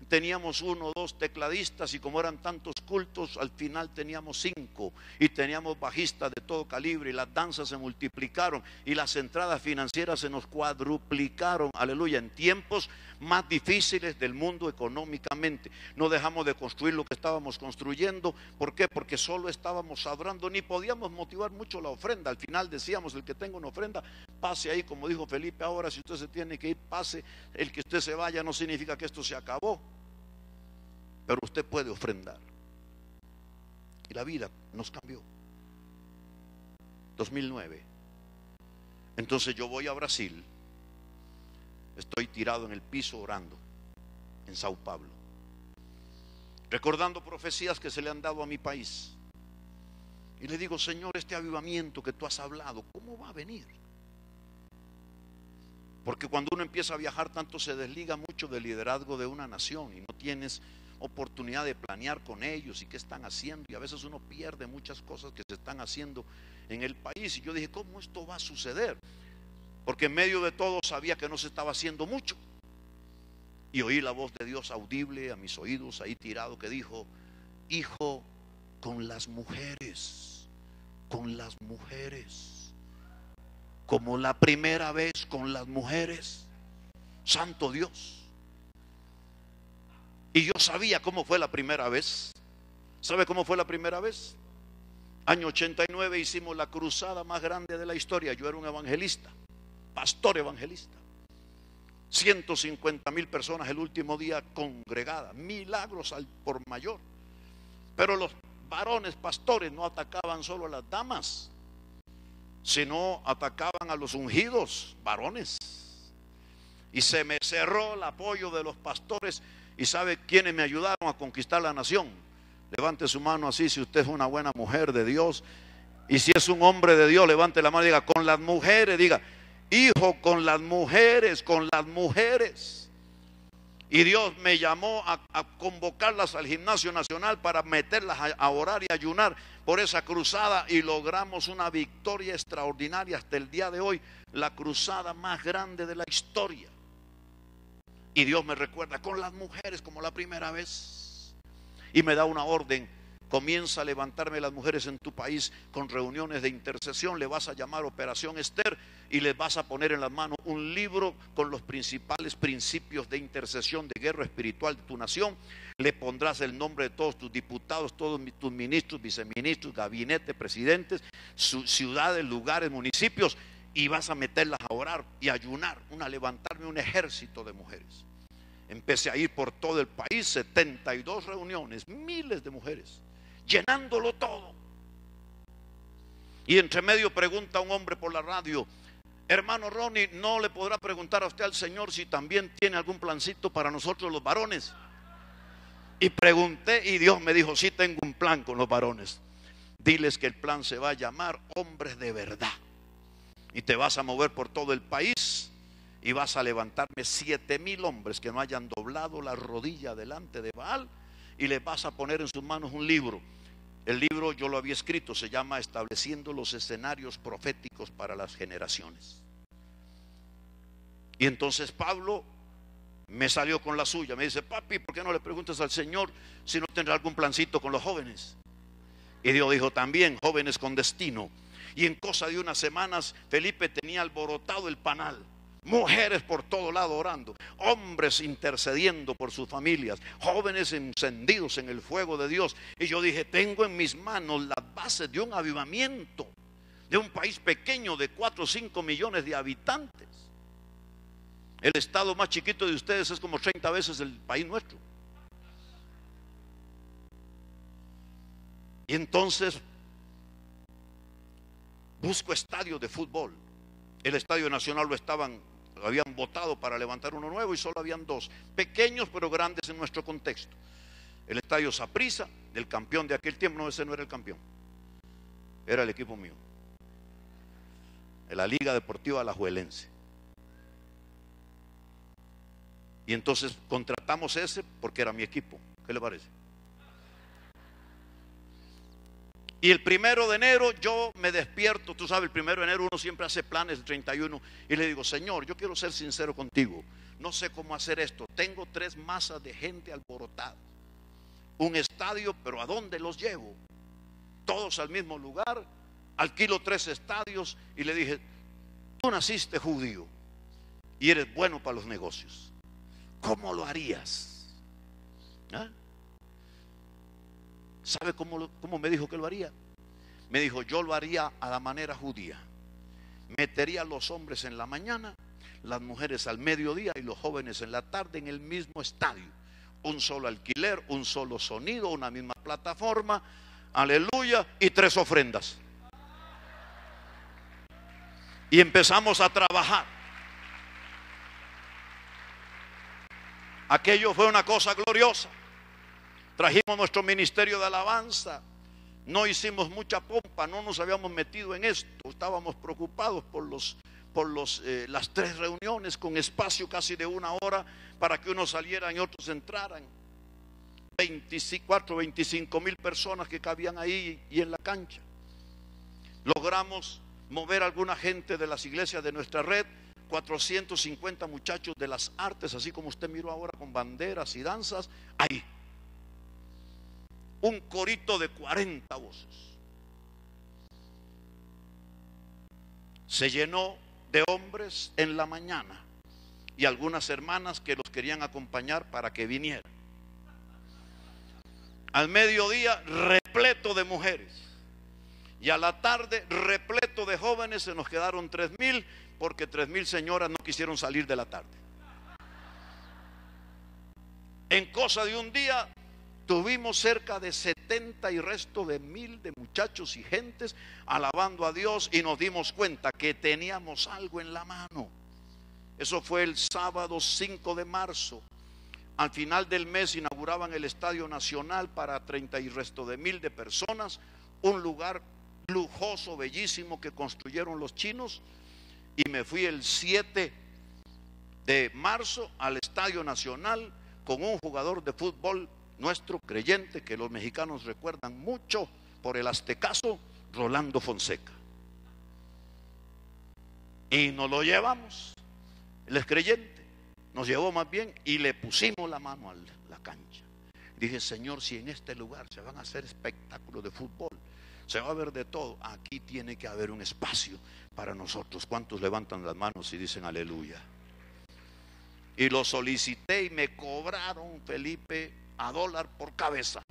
Teníamos 1 o 2 tecladistas, y como eran tantos cultos, al final teníamos 5, y teníamos bajistas de todo calibre, y las danzas se multiplicaron y las entradas financieras se nos cuadruplicaron, aleluya, en tiempos más difíciles del mundo económicamente. No dejamos de construir lo que estábamos construyendo. ¿Por qué? Porque solo estábamos adorando, ni podíamos motivar mucho la ofrenda. Al final decíamos, el que tenga una ofrenda, pase ahí, como dijo Felipe ahora, si usted se tiene que ir, pase. El que usted se vaya no significa que esto se acabó, pero usted puede ofrendar. Y la vida nos cambió. 2009, Entonces yo voy a Brasil, estoy tirado en el piso orando en Sao Paulo, recordando profecías que se le han dado a mi país. Y le digo: Señor, este avivamiento que tú has hablado, ¿cómo va a venir? Porque cuando uno empieza a viajar tanto, se desliga mucho del liderazgo de una nación y no tienes oportunidad de planear con ellos y qué están haciendo, y a veces uno pierde muchas cosas que se están haciendo en el país. Y yo dije: ¿cómo esto va a suceder? Porque en medio de todo sabía que no se estaba haciendo mucho, y oí la voz de Dios audible a mis oídos ahí tirado, que dijo: hijo, con las mujeres, como la primera vez con las mujeres. Santo Dios. Y yo sabía cómo fue la primera vez. ¿Sabe cómo fue la primera vez? Año 89 hicimos la cruzada más grande de la historia. Yo era un evangelista, pastor evangelista. 150,000 personas el último día congregadas, milagros al por mayor. Pero los varones pastores no atacaban solo a las damas, sino atacaban a los ungidos varones. Y se me cerró el apoyo de los pastores. ¿Y sabe quiénes me ayudaron a conquistar la nación? Levante su mano así si usted es una buena mujer de Dios. Y si es un hombre de Dios, levante la mano y diga: con las mujeres. Diga: hijo, con las mujeres, con las mujeres. Y Dios me llamó a convocarlas al Gimnasio Nacional para meterlas a orar y ayunar por esa cruzada, y logramos una victoria extraordinaria hasta el día de hoy, la cruzada más grande de la historia. Y Dios me recuerda: con las mujeres, como la primera vez. Y me da una orden: comienza a levantarme las mujeres en tu país con reuniones de intercesión. Le vas a llamar Operación Esther y les vas a poner en las manos un libro con los principales principios de intercesión, de guerra espiritual de tu nación. Le pondrás el nombre de todos tus diputados, todos tus ministros, viceministros, gabinetes, presidentes, ciudades, lugares, municipios, y vas a meterlas a orar y a ayunar, levantarme un ejército de mujeres. Empecé a ir por todo el país, 72 reuniones, miles de mujeres, llenándolo todo. Y entre medio pregunta un hombre por la radio: hermano Ronnie, ¿no le podrá preguntar a usted al Señor si también tiene algún plancito para nosotros los varones? Y pregunté, y Dios me dijo: sí, tengo un plan con los varones. Diles que el plan se va a llamar Hombres de Verdad. Y te vas a mover por todo el país y vas a levantarme 7,000 hombres que no hayan doblado la rodilla delante de Baal, y les vas a poner en sus manos un libro. El libro yo lo había escrito, se llama Estableciendo los escenarios proféticos para las generaciones. Y entonces Pablo me salió con la suya. Me dice: papi, ¿por qué no le preguntas al Señor si no tendrá algún plancito con los jóvenes? Y Dios dijo también: jóvenes con destino. Y en cosa de unas semanas Felipe tenía alborotado el panal, mujeres por todo lado orando, hombres intercediendo por sus familias, jóvenes encendidos en el fuego de Dios. Y yo dije: tengo en mis manos las bases de un avivamiento de un país pequeño de 4 o 5 millones de habitantes. El estado más chiquito de ustedes es como 30 veces el país nuestro. Y entonces busco estadio de fútbol. El Estadio Nacional lo habían votado para levantar uno nuevo y solo habían 2, pequeños pero grandes en nuestro contexto. El Estadio Saprissa, del campeón de aquel tiempo. No, ese no era el campeón, era el equipo mío, en la Liga Deportiva Alajuelense. Y entonces contratamos ese porque era mi equipo. ¿Qué le parece? Y el 1 de enero yo me despierto. Tú sabes, el 1 de enero uno siempre hace planes, el 31. Y le digo: Señor, yo quiero ser sincero contigo. No sé cómo hacer esto. Tengo 3 masas de gente alborotada. Un estadio, pero ¿a dónde los llevo? Todos al mismo lugar. Alquilo 3 estadios. Y le dije: tú naciste judío y eres bueno para los negocios. ¿Cómo lo harías? ¿Ah? ¿Sabe cómo me dijo que lo haría? Me dijo: yo lo haría a la manera judía. Metería a los hombres en la mañana, las mujeres al mediodía y los jóvenes en la tarde en el mismo estadio. Un solo alquiler, un solo sonido, una misma plataforma, aleluya, y 3 ofrendas. y empezamos a trabajar. Aquello fue una cosa gloriosa. Trajimos nuestro ministerio de alabanza. No hicimos mucha pompa, no nos habíamos metido en esto. Estábamos preocupados por las 3 reuniones con espacio casi de 1 hora para que unos salieran y otros entraran. 25 mil personas que cabían ahí y en la cancha. Logramos mover a alguna gente de las iglesias de nuestra red, 450 muchachos de las artes, así como usted miró ahora, con banderas y danzas, ahí. Un corito de 40 voces. Se llenó de hombres en la mañana y algunas hermanas que los querían acompañar para que vinieran. Al mediodía repleto de mujeres y a la tarde repleto de jóvenes. Se nos quedaron 3,000 porque 3,000 señoras no quisieron salir de la tarde. En cosa de un día tuvimos cerca de 70 y resto de 1,000 de muchachos y gentes alabando a Dios, y nos dimos cuenta que teníamos algo en la mano. Eso fue el sábado 5 de marzo. Al final del mes inauguraban el Estadio Nacional para 30 y resto de 1,000 de personas, un lugar lujoso, bellísimo, que construyeron los chinos. Y me fui el 7 de marzo al Estadio Nacional con un jugador de fútbol nuestro creyente, que los mexicanos recuerdan mucho por el aztecaso, Rolando Fonseca. Y nos lo llevamos. Él es creyente, nos llevó más bien y le pusimos la mano a la cancha. Dije: Señor, si en este lugar se van a hacer espectáculos de fútbol, se va a ver de todo, aquí tiene que haber un espacio para nosotros. ¿Cuántos levantan las manos y dicen aleluya? Y lo solicité y me cobraron, Felipe, $1 por cabeza.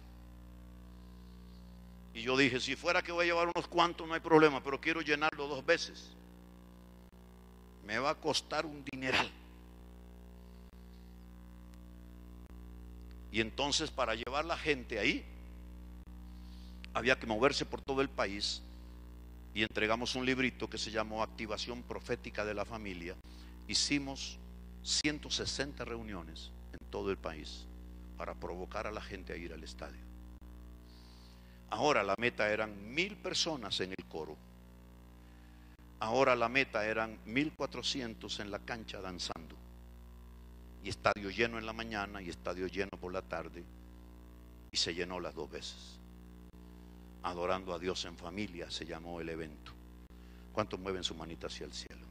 Y yo dije: si fuera que voy a llevar unos cuantos no hay problema, pero quiero llenarlo 2 veces. Me va a costar un dineral. Y entonces, para llevar la gente ahí, había que moverse por todo el país. Y entregamos un librito que se llamó Activación Profética de la Familia. Hicimos 160 reuniones en todo el país para provocar a la gente a ir al estadio. Ahora la meta eran 1,000 personas en el coro. Ahora la meta eran 1,400 en la cancha danzando. Y estadio lleno en la mañana y estadio lleno por la tarde. Y se llenó las 2 veces. Adorando a Dios en familia se llamó el evento. ¿Cuántos mueven su manita hacia el cielo?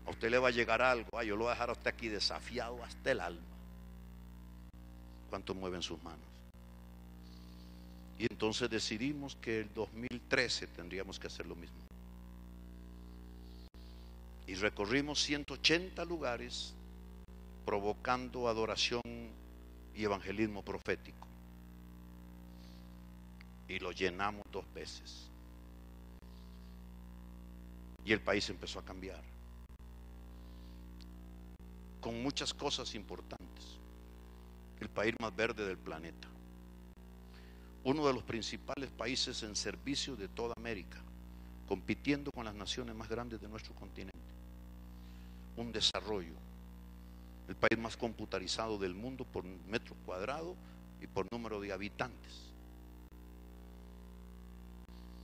A usted le va a llegar algo. Yo lo voy a dejar a usted aquí desafiado hasta el alma. ¿Cuántos mueven sus manos? Y entonces decidimos que el 2013 tendríamos que hacer lo mismo. Y recorrimos 180 lugares provocando adoración y evangelismo profético. Y lo llenamos 2 veces. Y el país empezó a cambiar. Con muchas cosas importantes. El país más verde del planeta. Uno de los principales países en servicio de toda América, compitiendo con las naciones más grandes de nuestro continente. Un desarrollo. El país más computarizado del mundo por metro cuadrado y por número de habitantes.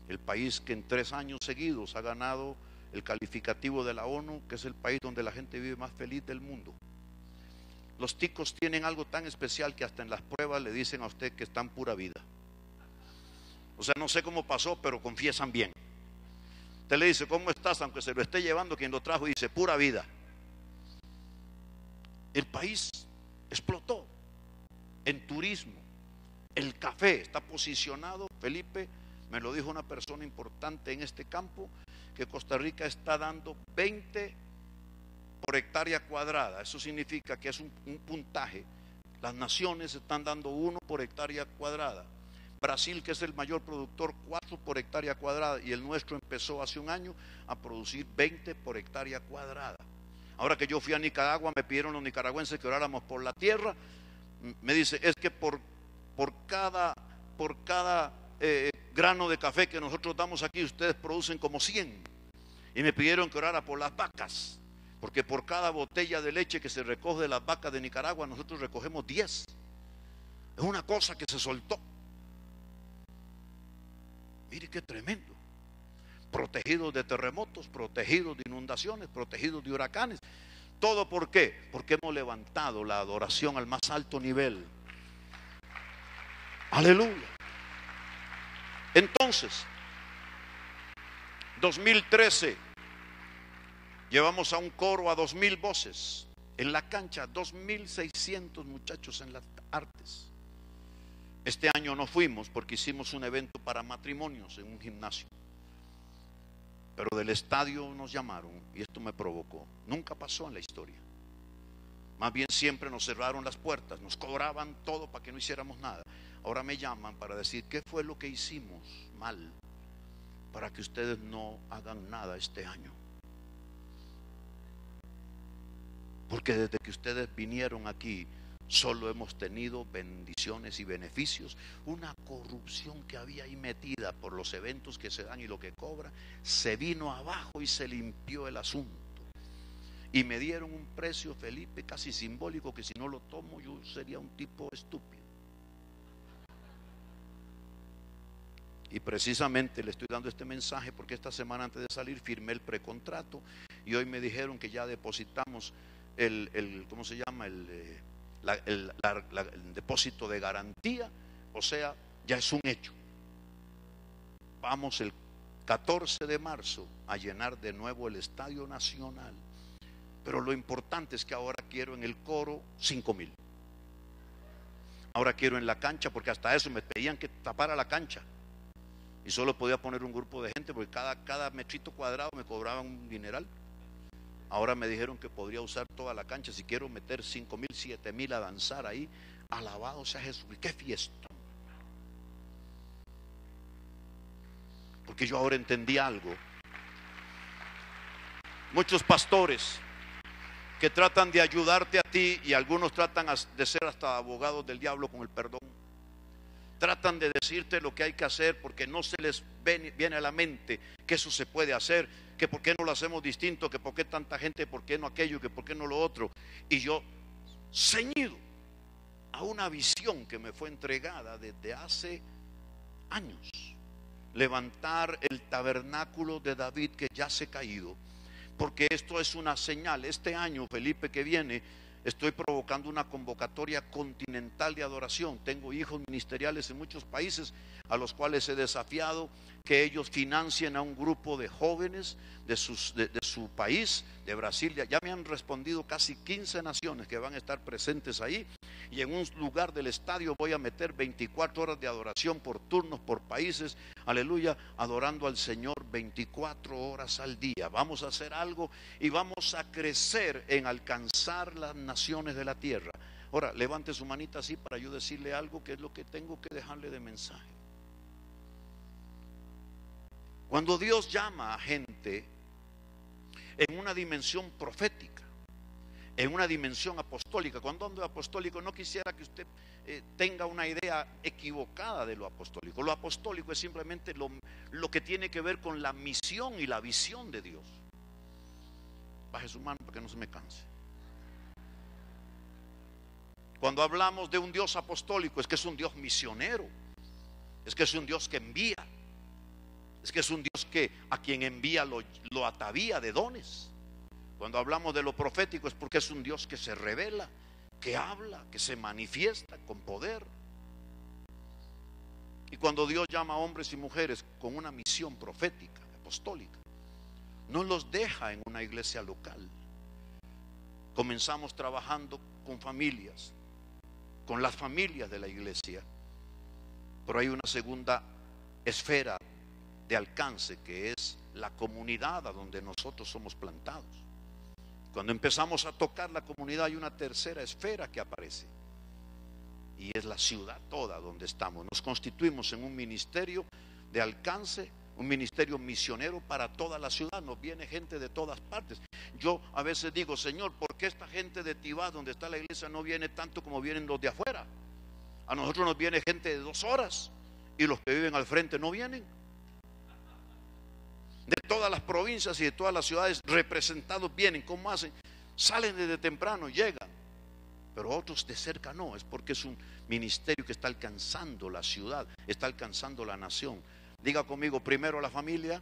El país que en 3 años seguidos ha ganado el calificativo de la ONU, que es el país donde la gente vive más feliz del mundo. Los ticos tienen algo tan especial que hasta en las pruebas le dicen a usted que están pura vida. O sea, no sé cómo pasó, pero confiesan bien. Usted le dice: ¿cómo estás? Aunque se lo esté llevando quien lo trajo, y dice: pura vida. El país explotó en turismo. El café está posicionado, Felipe, me lo dijo una persona importante en este campo, que Costa Rica está dando 20 por hectárea cuadrada. Eso significa que es un puntaje. Las naciones están dando 1 por hectárea cuadrada. Brasil, que es el mayor productor, 4 por hectárea cuadrada, y el nuestro empezó hace un año a producir 20 por hectárea cuadrada. Ahora que yo fui a Nicaragua, me pidieron los nicaragüenses que oráramos por la tierra. Me dice: es que por cada grano de café que nosotros damos aquí, ustedes producen como 100. Y me pidieron que orara por las vacas, porque por cada botella de leche que se recoge de las vacas de Nicaragua, nosotros recogemos 10. Es una cosa que se soltó. Mire qué tremendo. Protegidos de terremotos, protegidos de inundaciones, protegidos de huracanes. ¿Todo por qué? Porque hemos levantado la adoración al más alto nivel. Aleluya. Entonces, 2013, llevamos a un coro a 2000 voces. En la cancha, 2600 muchachos en las artes. Este año no fuimos porque hicimos un evento para matrimonios en un gimnasio. Pero del estadio nos llamaron y esto me provocó. Nunca pasó en la historia. Más bien siempre nos cerraron las puertas, nos cobraban todo para que no hiciéramos nada. Ahora me llaman para decir qué fue lo que hicimos mal para que ustedes no hagan nada este año. Porque desde que ustedes vinieron aquí solo hemos tenido bendiciones y beneficios. Una corrupción que había ahí metida por los eventos que se dan y lo que cobra, se vino abajo y se limpió el asunto. Y me dieron un precio, Felipe, casi simbólico, que si no lo tomo yo sería un tipo estúpido. Y precisamente le estoy dando este mensaje porque esta semana antes de salir firmé el precontrato y hoy me dijeron que ya depositamos ¿cómo se llama? El depósito de garantía, o sea, ya es un hecho. Vamos el 14 de marzo a llenar de nuevo el Estadio Nacional. Pero lo importante es que ahora quiero en el coro 5,000. Ahora quiero en la cancha, porque hasta eso me pedían que tapara la cancha y solo podía poner un grupo de gente porque cada metrito cuadrado me cobraban un dineral. Ahora me dijeron que podría usar toda la cancha si quiero meter 5,000, 7,000 a danzar ahí. Alabado sea Jesús. ¡Qué fiesta! Porque yo ahora entendí algo. Muchos pastores que tratan de ayudarte a ti y algunos tratan de ser hasta abogados del diablo con el perdón. Tratan de decirte lo que hay que hacer porque no se les viene a la mente que eso se puede hacer, que por qué no lo hacemos distinto, que por qué tanta gente, por qué no aquello, que por qué no lo otro. Y yo, ceñido a una visión que me fue entregada desde hace años, levantar el tabernáculo de David que ya se ha caído, porque esto es una señal. Este año, Felipe, que viene, estoy provocando una convocatoria continental de adoración. Tengo hijos ministeriales en muchos países a los cuales he desafiado que ellos financien a un grupo de jóvenes de su país, de Brasil. Ya me han respondido casi 15 naciones que van a estar presentes ahí. Y en un lugar del estadio voy a meter 24 horas de adoración por turnos, por países, aleluya, adorando al Señor 24 horas al día. Vamos a hacer algo y vamos a crecer en alcanzar las naciones de la tierra. Ahora, levante su manita así para yo decirle algo que es lo que tengo que dejarle de mensaje. Cuando Dios llama a gente en una dimensión profética, en una dimensión apostólica. Cuando ando apostólico, no quisiera que usted tenga una idea equivocada de lo apostólico. Lo apostólico es simplemente lo que tiene que ver con la misión y la visión de Dios. Baje su mano para que no se me canse. Cuando hablamos de un Dios apostólico, es que es un Dios misionero, es que es un Dios que envía, es que es un Dios que a quien envía lo atavía de dones. Cuando hablamos de lo profético es porque es un Dios que se revela, que habla, que se manifiesta con poder. Y cuando Dios llama a hombres y mujeres con una misión profética, apostólica, no los deja en una iglesia local. Comenzamos trabajando con familias, con las familias de la iglesia, pero hay una segunda esfera de alcance que es la comunidad a donde nosotros somos plantados. Cuando empezamos a tocar la comunidad hay una tercera esfera que aparece y es la ciudad toda donde estamos. Nos constituimos en un ministerio de alcance, un ministerio misionero para toda la ciudad. Nos viene gente de todas partes. Yo a veces digo, Señor, ¿por qué esta gente de Tibá, donde está la iglesia, no viene tanto como vienen los de afuera? A nosotros nos viene gente de 2 horas y los que viven al frente no vienen. de todas las provincias y de todas las ciudades representados vienen. ¿Cómo hacen? Salen desde temprano, llegan. Pero otros de cerca no, es porque es un ministerio que está alcanzando la ciudad, está alcanzando la nación. Diga conmigo: primero la familia,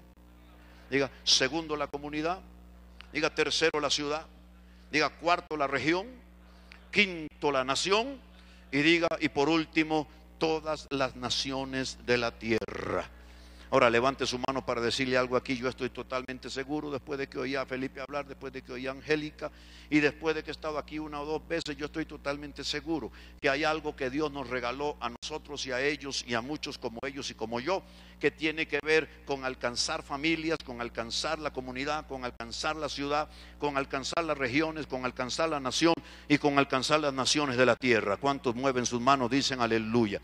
diga segundo la comunidad, diga tercero la ciudad, diga cuarto la región, quinto la nación, y diga, y por último, todas las naciones de la tierra. Ahora levante su mano para decirle algo aquí. Yo estoy totalmente seguro, después de que oí a Felipe hablar, después de que oí a Angélica, y después de que he estado aquí una o dos veces, yo estoy totalmente seguro que hay algo que Dios nos regaló a nosotros y a ellos y a muchos como ellos y como yo, que tiene que ver con alcanzar familias, con alcanzar la comunidad, con alcanzar la ciudad, con alcanzar las regiones, con alcanzar la nación y con alcanzar las naciones de la tierra. ¿Cuántos mueven sus manos? Dicen aleluya.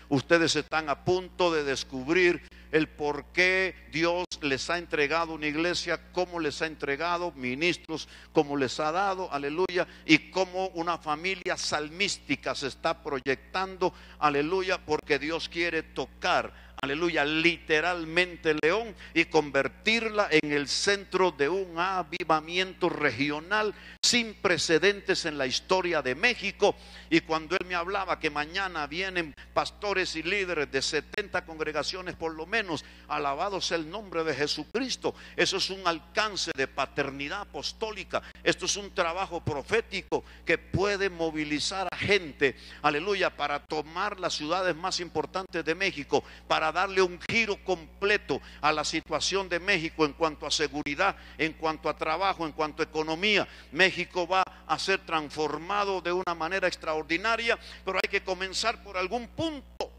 Ustedes están a punto de descubrir el por qué Dios les ha entregado una iglesia, cómo les ha entregado ministros, cómo les ha dado, aleluya, y cómo una familia salmística se está proyectando, aleluya, porque Dios quiere tocar, aleluya, literalmente León y convertirla en el centro de un avivamiento regional sin precedentes en la historia de México. Y cuando él me hablaba que mañana vienen pastores y líderes de 70 congregaciones por lo menos, alabado sea el nombre de Jesucristo, eso es un alcance de paternidad apostólica. Esto es un trabajo profético que puede movilizar a gente, aleluya, para tomar las ciudades más importantes de México, para darle un giro completo a la situación de México en cuanto a seguridad, en cuanto a trabajo, en cuanto a economía. México va a ser transformado de una manera extraordinaria, pero hay que comenzar por algún punto.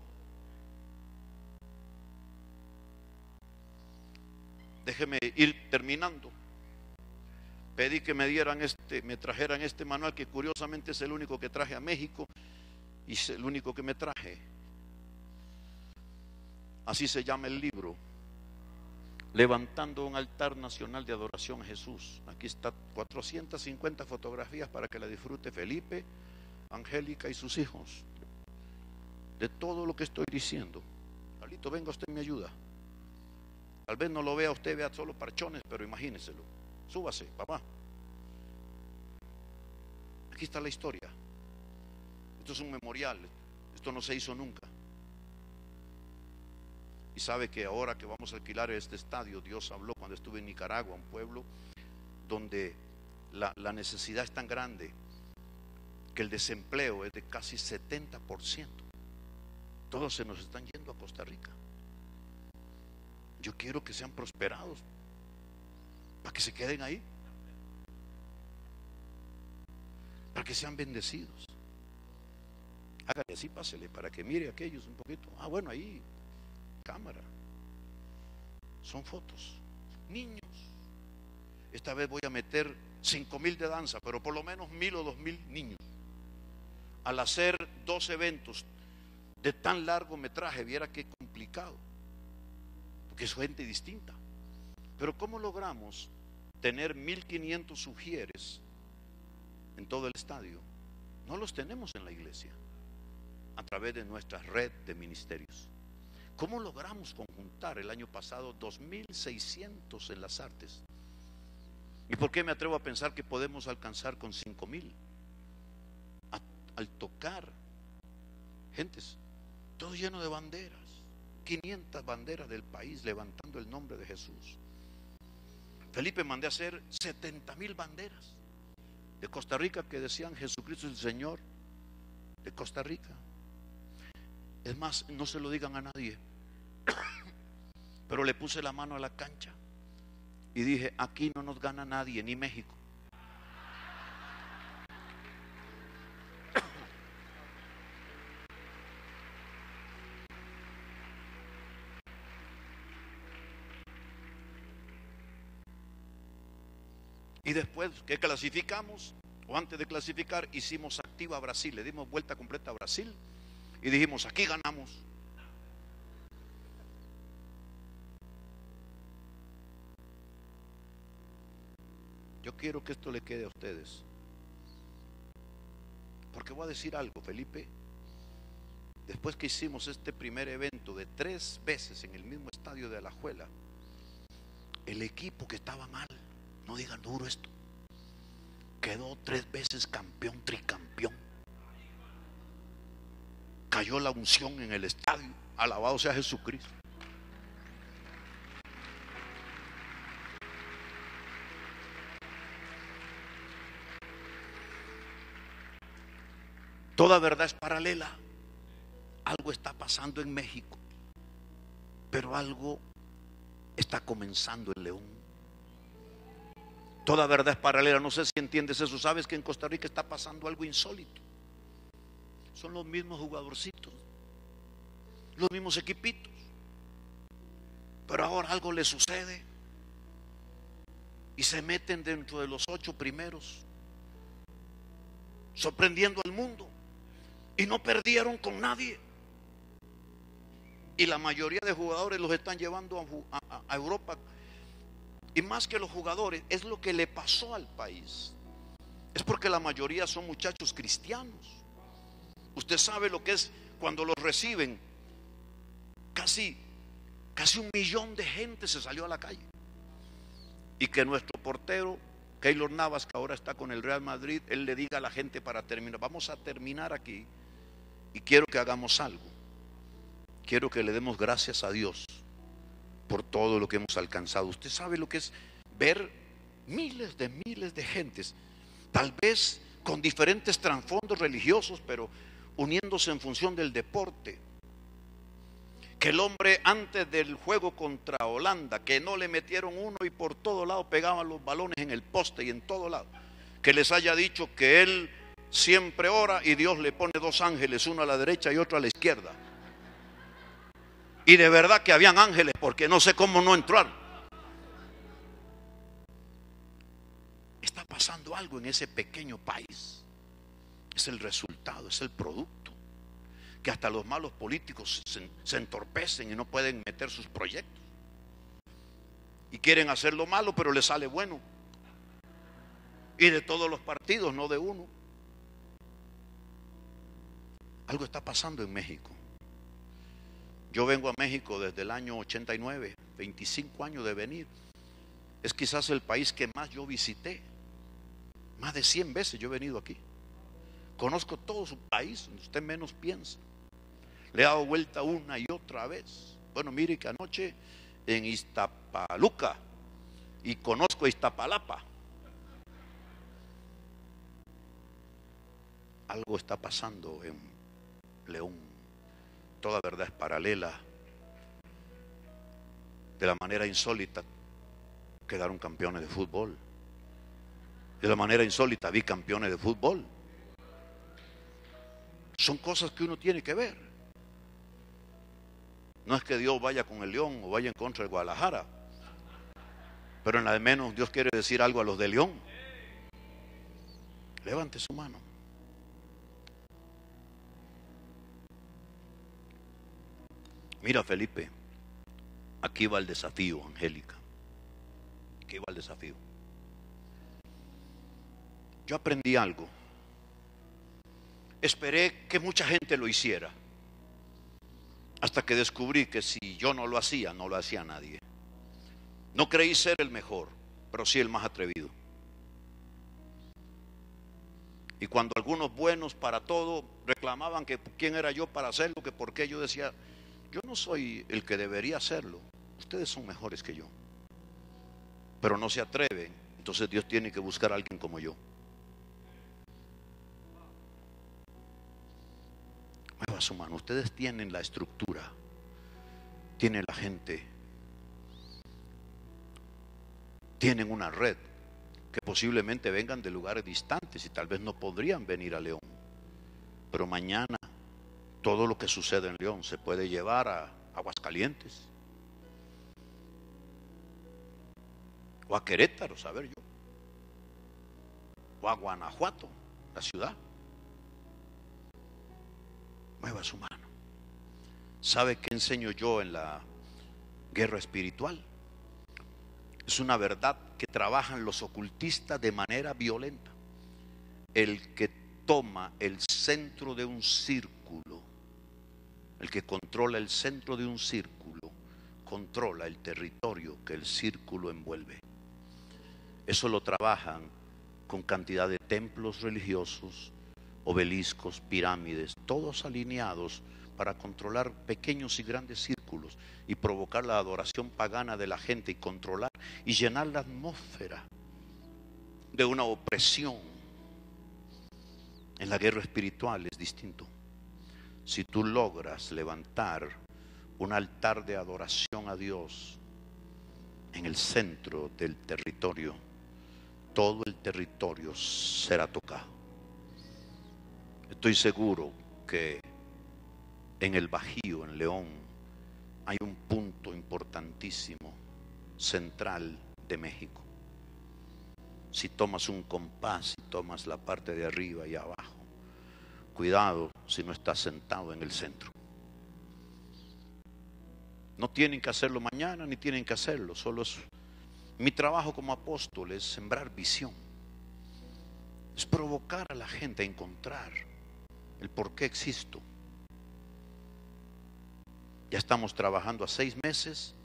Déjeme ir terminando. Pedí que me trajeran este manual, que curiosamente es el único que traje a México y es el único que me traje. Así se llama el libro: Levantando un altar nacional de adoración a Jesús. Aquí está 450 fotografías para que la disfrute Felipe, Angélica y sus hijos, de todo lo que estoy diciendo. Alito, venga, usted me ayuda. Tal vez no lo vea usted, vea solo parchones, pero imagíneselo. Súbase, papá. Aquí está la historia. Esto es un memorial. Esto no se hizo nunca. Y sabe que ahora que vamos a alquilar este estadio, Dios habló cuando estuve en Nicaragua, un pueblo donde la necesidad es tan grande que el desempleo es de casi 70%. Todos se nos están yendo a Costa Rica. Yo quiero que sean prosperados para que se queden ahí, para que sean bendecidos. Hágale así, pásele para que mire aquellos un poquito. Ah, bueno, ahí cámara, son fotos, niños. Esta vez voy a meter 5,000 de danza, pero por lo menos 1,000 o 2,000 niños. Al hacer 2 eventos de tan largo metraje, viera qué complicado, porque es gente distinta. Pero ¿cómo logramos tener 1,500 sugieres en todo el estadio? No los tenemos en la iglesia, a través de nuestra red de ministerios. ¿Cómo logramos conjuntar el año pasado 2,600 en las artes? ¿Y por qué me atrevo a pensar que podemos alcanzar con 5,000? Al tocar gentes, todo lleno de banderas, 500 banderas del país levantando el nombre de Jesús. Felipe, mandé a hacer 70,000 banderas de Costa Rica que decían Jesucristo es el Señor de Costa Rica. Es más, no se lo digan a nadie, pero le puse la mano a la cancha y dije: aquí no nos gana nadie, ni México. Y después que clasificamos, o antes de clasificar, hicimos activa a Brasil, le dimos vuelta completa a Brasil y dijimos: aquí ganamos. Yo quiero que esto le quede a ustedes, porque voy a decir algo, Felipe. Después que hicimos este primer evento de 3 veces en el mismo estadio de Alajuela, el equipo que estaba mal, no digan duro esto, quedó 3 veces campeón, tricampeón. Cayó la unción en el estadio. Alabado sea Jesucristo. Toda verdad es paralela. Algo está pasando en México, pero algo está comenzando en León. Toda verdad es paralela. No sé si entiendes eso. Sabes que en Costa Rica está pasando algo insólito. Son los mismos jugadorcitos, los mismos equipitos, pero ahora algo le sucede y se meten dentro de los 8 primeros, sorprendiendo al mundo, y no perdieron con nadie. Y la mayoría de jugadores los están llevando a Europa. Y más que los jugadores, es lo que le pasó al país. Es porque la mayoría son muchachos cristianos. Usted sabe lo que es cuando los reciben. Casi 1 millón de gente se salió a la calle. Y que nuestro portero Keylor Navas, que ahora está con el Real Madrid, él le diga a la gente para terminar: vamos a terminar aquí y quiero que hagamos algo. Quiero que le demos gracias a Dios por todo lo que hemos alcanzado. Usted sabe lo que es ver miles de gentes, tal vez con diferentes trasfondos religiosos, pero uniéndose en función del deporte. Que el hombre, antes del juego contra Holanda, que no le metieron uno y por todo lado pegaban los balones en el poste y en todo lado, que les haya dicho que él siempre ora y Dios le pone 2 ángeles, uno a la derecha y otro a la izquierda. Y de verdad que habían ángeles, porque no sé cómo no entraron. Está pasando algo en ese pequeño país. Es el resultado, es el producto. Que hasta los malos políticos se entorpecen y no pueden meter sus proyectos. Y quieren hacer lo malo, pero les sale bueno. Y de todos los partidos, no de uno. Algo está pasando en México. Yo vengo a México desde el año 89, 25 años de venir. Es quizás el país que más yo visité. Más de 100 veces yo he venido aquí. Conozco todo su país, donde usted menos piensa. Le he dado vuelta una y otra vez. Bueno, mire que anoche en Iztapaluca, y conozco Iztapalapa. Algo está pasando en León. Toda verdad es paralela. De la manera insólita quedaron campeones de fútbol. De la manera insólita vi campeones de fútbol. Son cosas que uno tiene que ver. No es que Dios vaya con el León o vaya en contra del Guadalajara, pero en la de menos Dios quiere decir algo a los de León. Levante su mano. Mira, Felipe, aquí va el desafío, Angélica. Aquí va el desafío. Yo aprendí algo. Esperé que mucha gente lo hiciera, hasta que descubrí que si yo no lo hacía, no lo hacía nadie. No creí ser el mejor, pero sí el más atrevido. Y cuando algunos buenos para todo reclamaban que quién era yo para hacerlo, que por qué, yo decía: yo no soy el que debería hacerlo, ustedes son mejores que yo. Pero no se atreven, entonces Dios tiene que buscar a alguien como yo. Mueva su mano. Ustedes tienen la estructura, tienen la gente, tienen una red, que posiblemente vengan de lugares distantes y tal vez no podrían venir a León, pero mañana todo lo que sucede en León se puede llevar a Aguascalientes o a Querétaro, saber yo, o a Guanajuato, la ciudad. Mueva su mano. ¿Sabe qué enseño yo en la guerra espiritual? Es una verdad que trabajan los ocultistas de manera violenta. El que toma el centro de un círculo, el que controla el centro de un círculo, controla el territorio que el círculo envuelve. Eso lo trabajan con cantidad de templos religiosos, obeliscos, pirámides, todos alineados para controlar pequeños y grandes círculos y provocar la adoración pagana de la gente y controlar y llenar la atmósfera de una opresión. En la guerra espiritual es distinto. Si tú logras levantar un altar de adoración a Dios en el centro del territorio, todo el territorio será tocado. Estoy seguro que en el Bajío, en León, hay un punto importantísimo, central de México. Si tomas un compás y tomas la parte de arriba y abajo, cuidado si no estás sentado en el centro. No tienen que hacerlo mañana ni tienen que hacerlo, solo es mi trabajo como apóstol, es sembrar visión, es provocar a la gente a encontrar el por qué existo. Ya estamos trabajando a 6 meses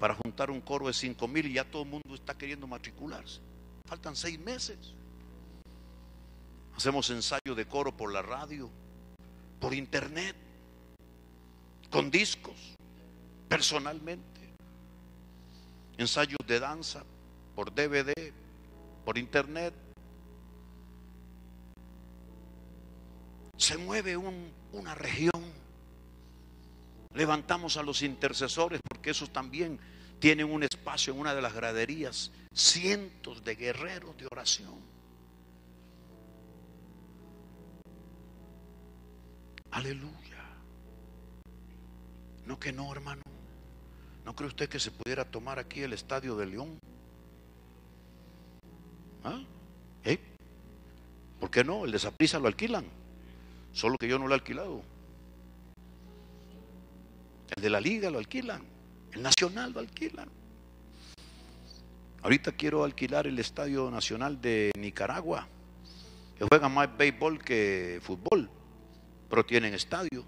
para juntar un coro de 5,000 y ya todo el mundo está queriendo matricularse. Faltan 6 meses. Hacemos ensayo de coro por la radio, por internet, con discos, personalmente. Ensayos de danza por DVD, por internet. Se mueve una región. Levantamos a los intercesores porque esos también tienen un espacio en una de las graderías. Cientos de guerreros de oración. Aleluya. No que no, hermano. ¿No cree usted que se pudiera tomar aquí el estadio de León? ¿Ah? ¿Por qué no? El de Saprissa lo alquilan. Solo que yo no lo he alquilado. El de la Liga lo alquilan. El Nacional lo alquilan. Ahorita quiero alquilar el Estadio Nacional de Nicaragua, que juega más béisbol que fútbol, pero tienen estadio.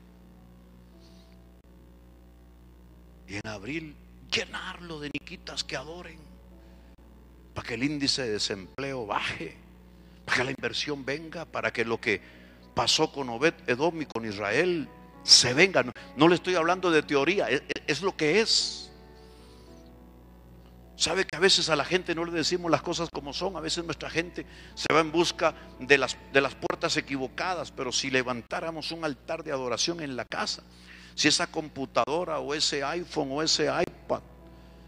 Y en abril llenarlo de niquitas que adoren, para que el índice de desempleo baje, para que la inversión venga, para que lo que pasó con Obed Edom y con Israel se venga. No le estoy hablando de teoría, es lo que es. Sabe que a veces a la gente no le decimos las cosas como son. A veces nuestra gente se va en busca de las puertas equivocadas. Pero si levantáramos un altar de adoración en la casa, si esa computadora o ese iPhone o ese iPad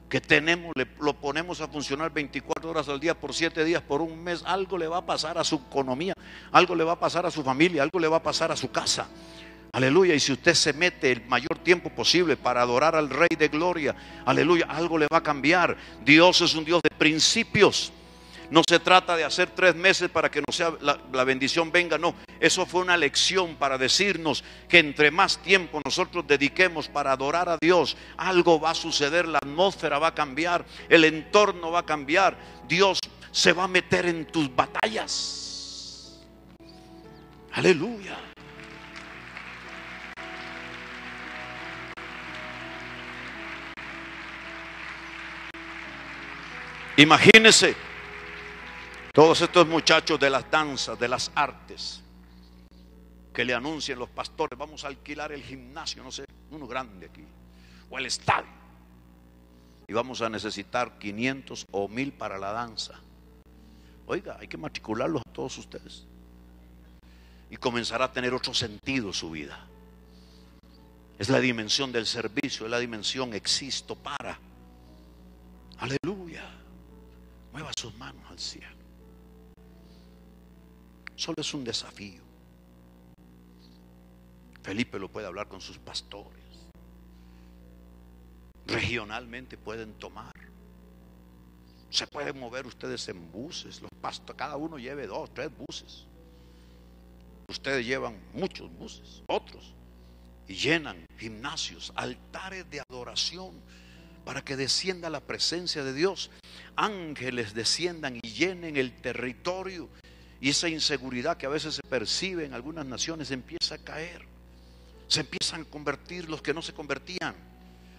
que tenemos lo ponemos a funcionar 24 horas al día por 7 días, por un mes, algo le va a pasar a su economía, algo le va a pasar a su familia, algo le va a pasar a su casa. Aleluya. Y si usted se mete el mayor tiempo posible para adorar al Rey de Gloria, aleluya, algo le va a cambiar. Dios es un Dios de principios. No se trata de hacer 3 meses para que no sea la bendición venga, no. Eso fue una lección para decirnos que entre más tiempo nosotros dediquemos para adorar a Dios, algo va a suceder, la atmósfera va a cambiar, el entorno va a cambiar. Dios se va a meter en tus batallas. Aleluya. Imagínense todos estos muchachos de las danzas, de las artes, que le anuncien los pastores: vamos a alquilar el gimnasio, no sé, uno grande aquí, o el estadio, y vamos a necesitar 500 o 1000 para la danza. Oiga, hay que matricularlos a todos ustedes, y comenzará a tener otro sentido su vida. Es la dimensión del servicio, es la dimensión existo para. Aleluya. Mueva sus manos al cielo. Solo es un desafío. Felipe lo puede hablar con sus pastores. Regionalmente pueden tomar. Se pueden mover ustedes en buses. Los pastores, cada uno lleve 2, 3 buses. Ustedes llevan muchos buses, otros, y llenan gimnasios, altares de adoración, para que descienda la presencia de Dios. Ángeles desciendan y llenen el territorio, y esa inseguridad que a veces se percibe en algunas naciones empieza a caer. Se empiezan a convertir los que no se convertían,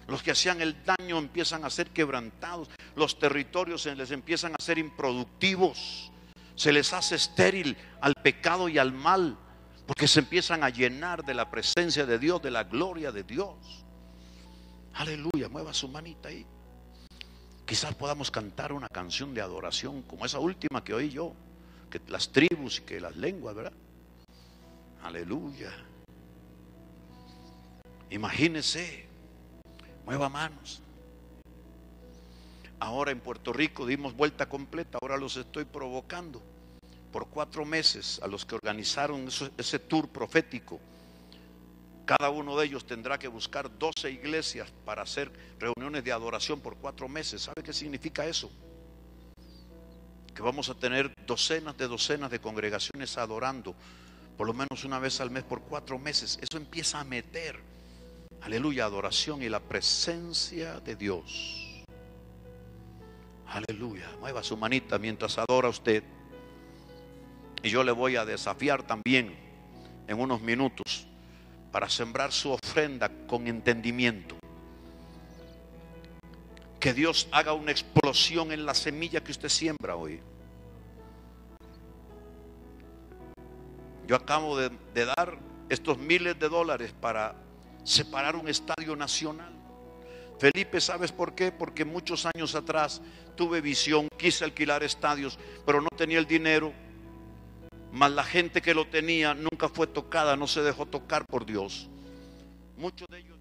Los que hacían el daño empiezan a ser quebrantados. Los territorios se les empiezan a ser improductivos. Se les hace estéril al pecado y al mal, porque se empiezan a llenar de la presencia de Dios, de la gloria de Dios. Aleluya, mueva su manita ahí. Quizás podamos cantar una canción de adoración como esa última que oí yo, que las tribus y que las lenguas, ¿verdad? Aleluya. Imagínese, mueva manos. Ahora en Puerto Rico dimos vuelta completa, ahora los estoy provocando por 4 meses a los que organizaron ese tour profético. Cada uno de ellos tendrá que buscar 12 iglesias para hacer reuniones de adoración por 4 meses. ¿Sabe qué significa eso? Que vamos a tener docenas de congregaciones adorando por lo menos una vez al mes por 4 meses. Eso empieza a meter, aleluya, adoración y la presencia de Dios. Aleluya, mueva su manita mientras adora usted. Y yo le voy a desafiar también en unos minutos para sembrar su ofrenda con entendimiento. Que Dios haga una explosión en la semilla que usted siembra hoy. Yo acabo de dar estos miles de dólares para separar un estadio nacional. Felipe, ¿sabes por qué? Porque muchos años atrás tuve visión, quise alquilar estadios, pero no tenía el dinero. Mas la gente que lo tenía nunca fue tocada, no se dejó tocar por Dios. Muchos de ellos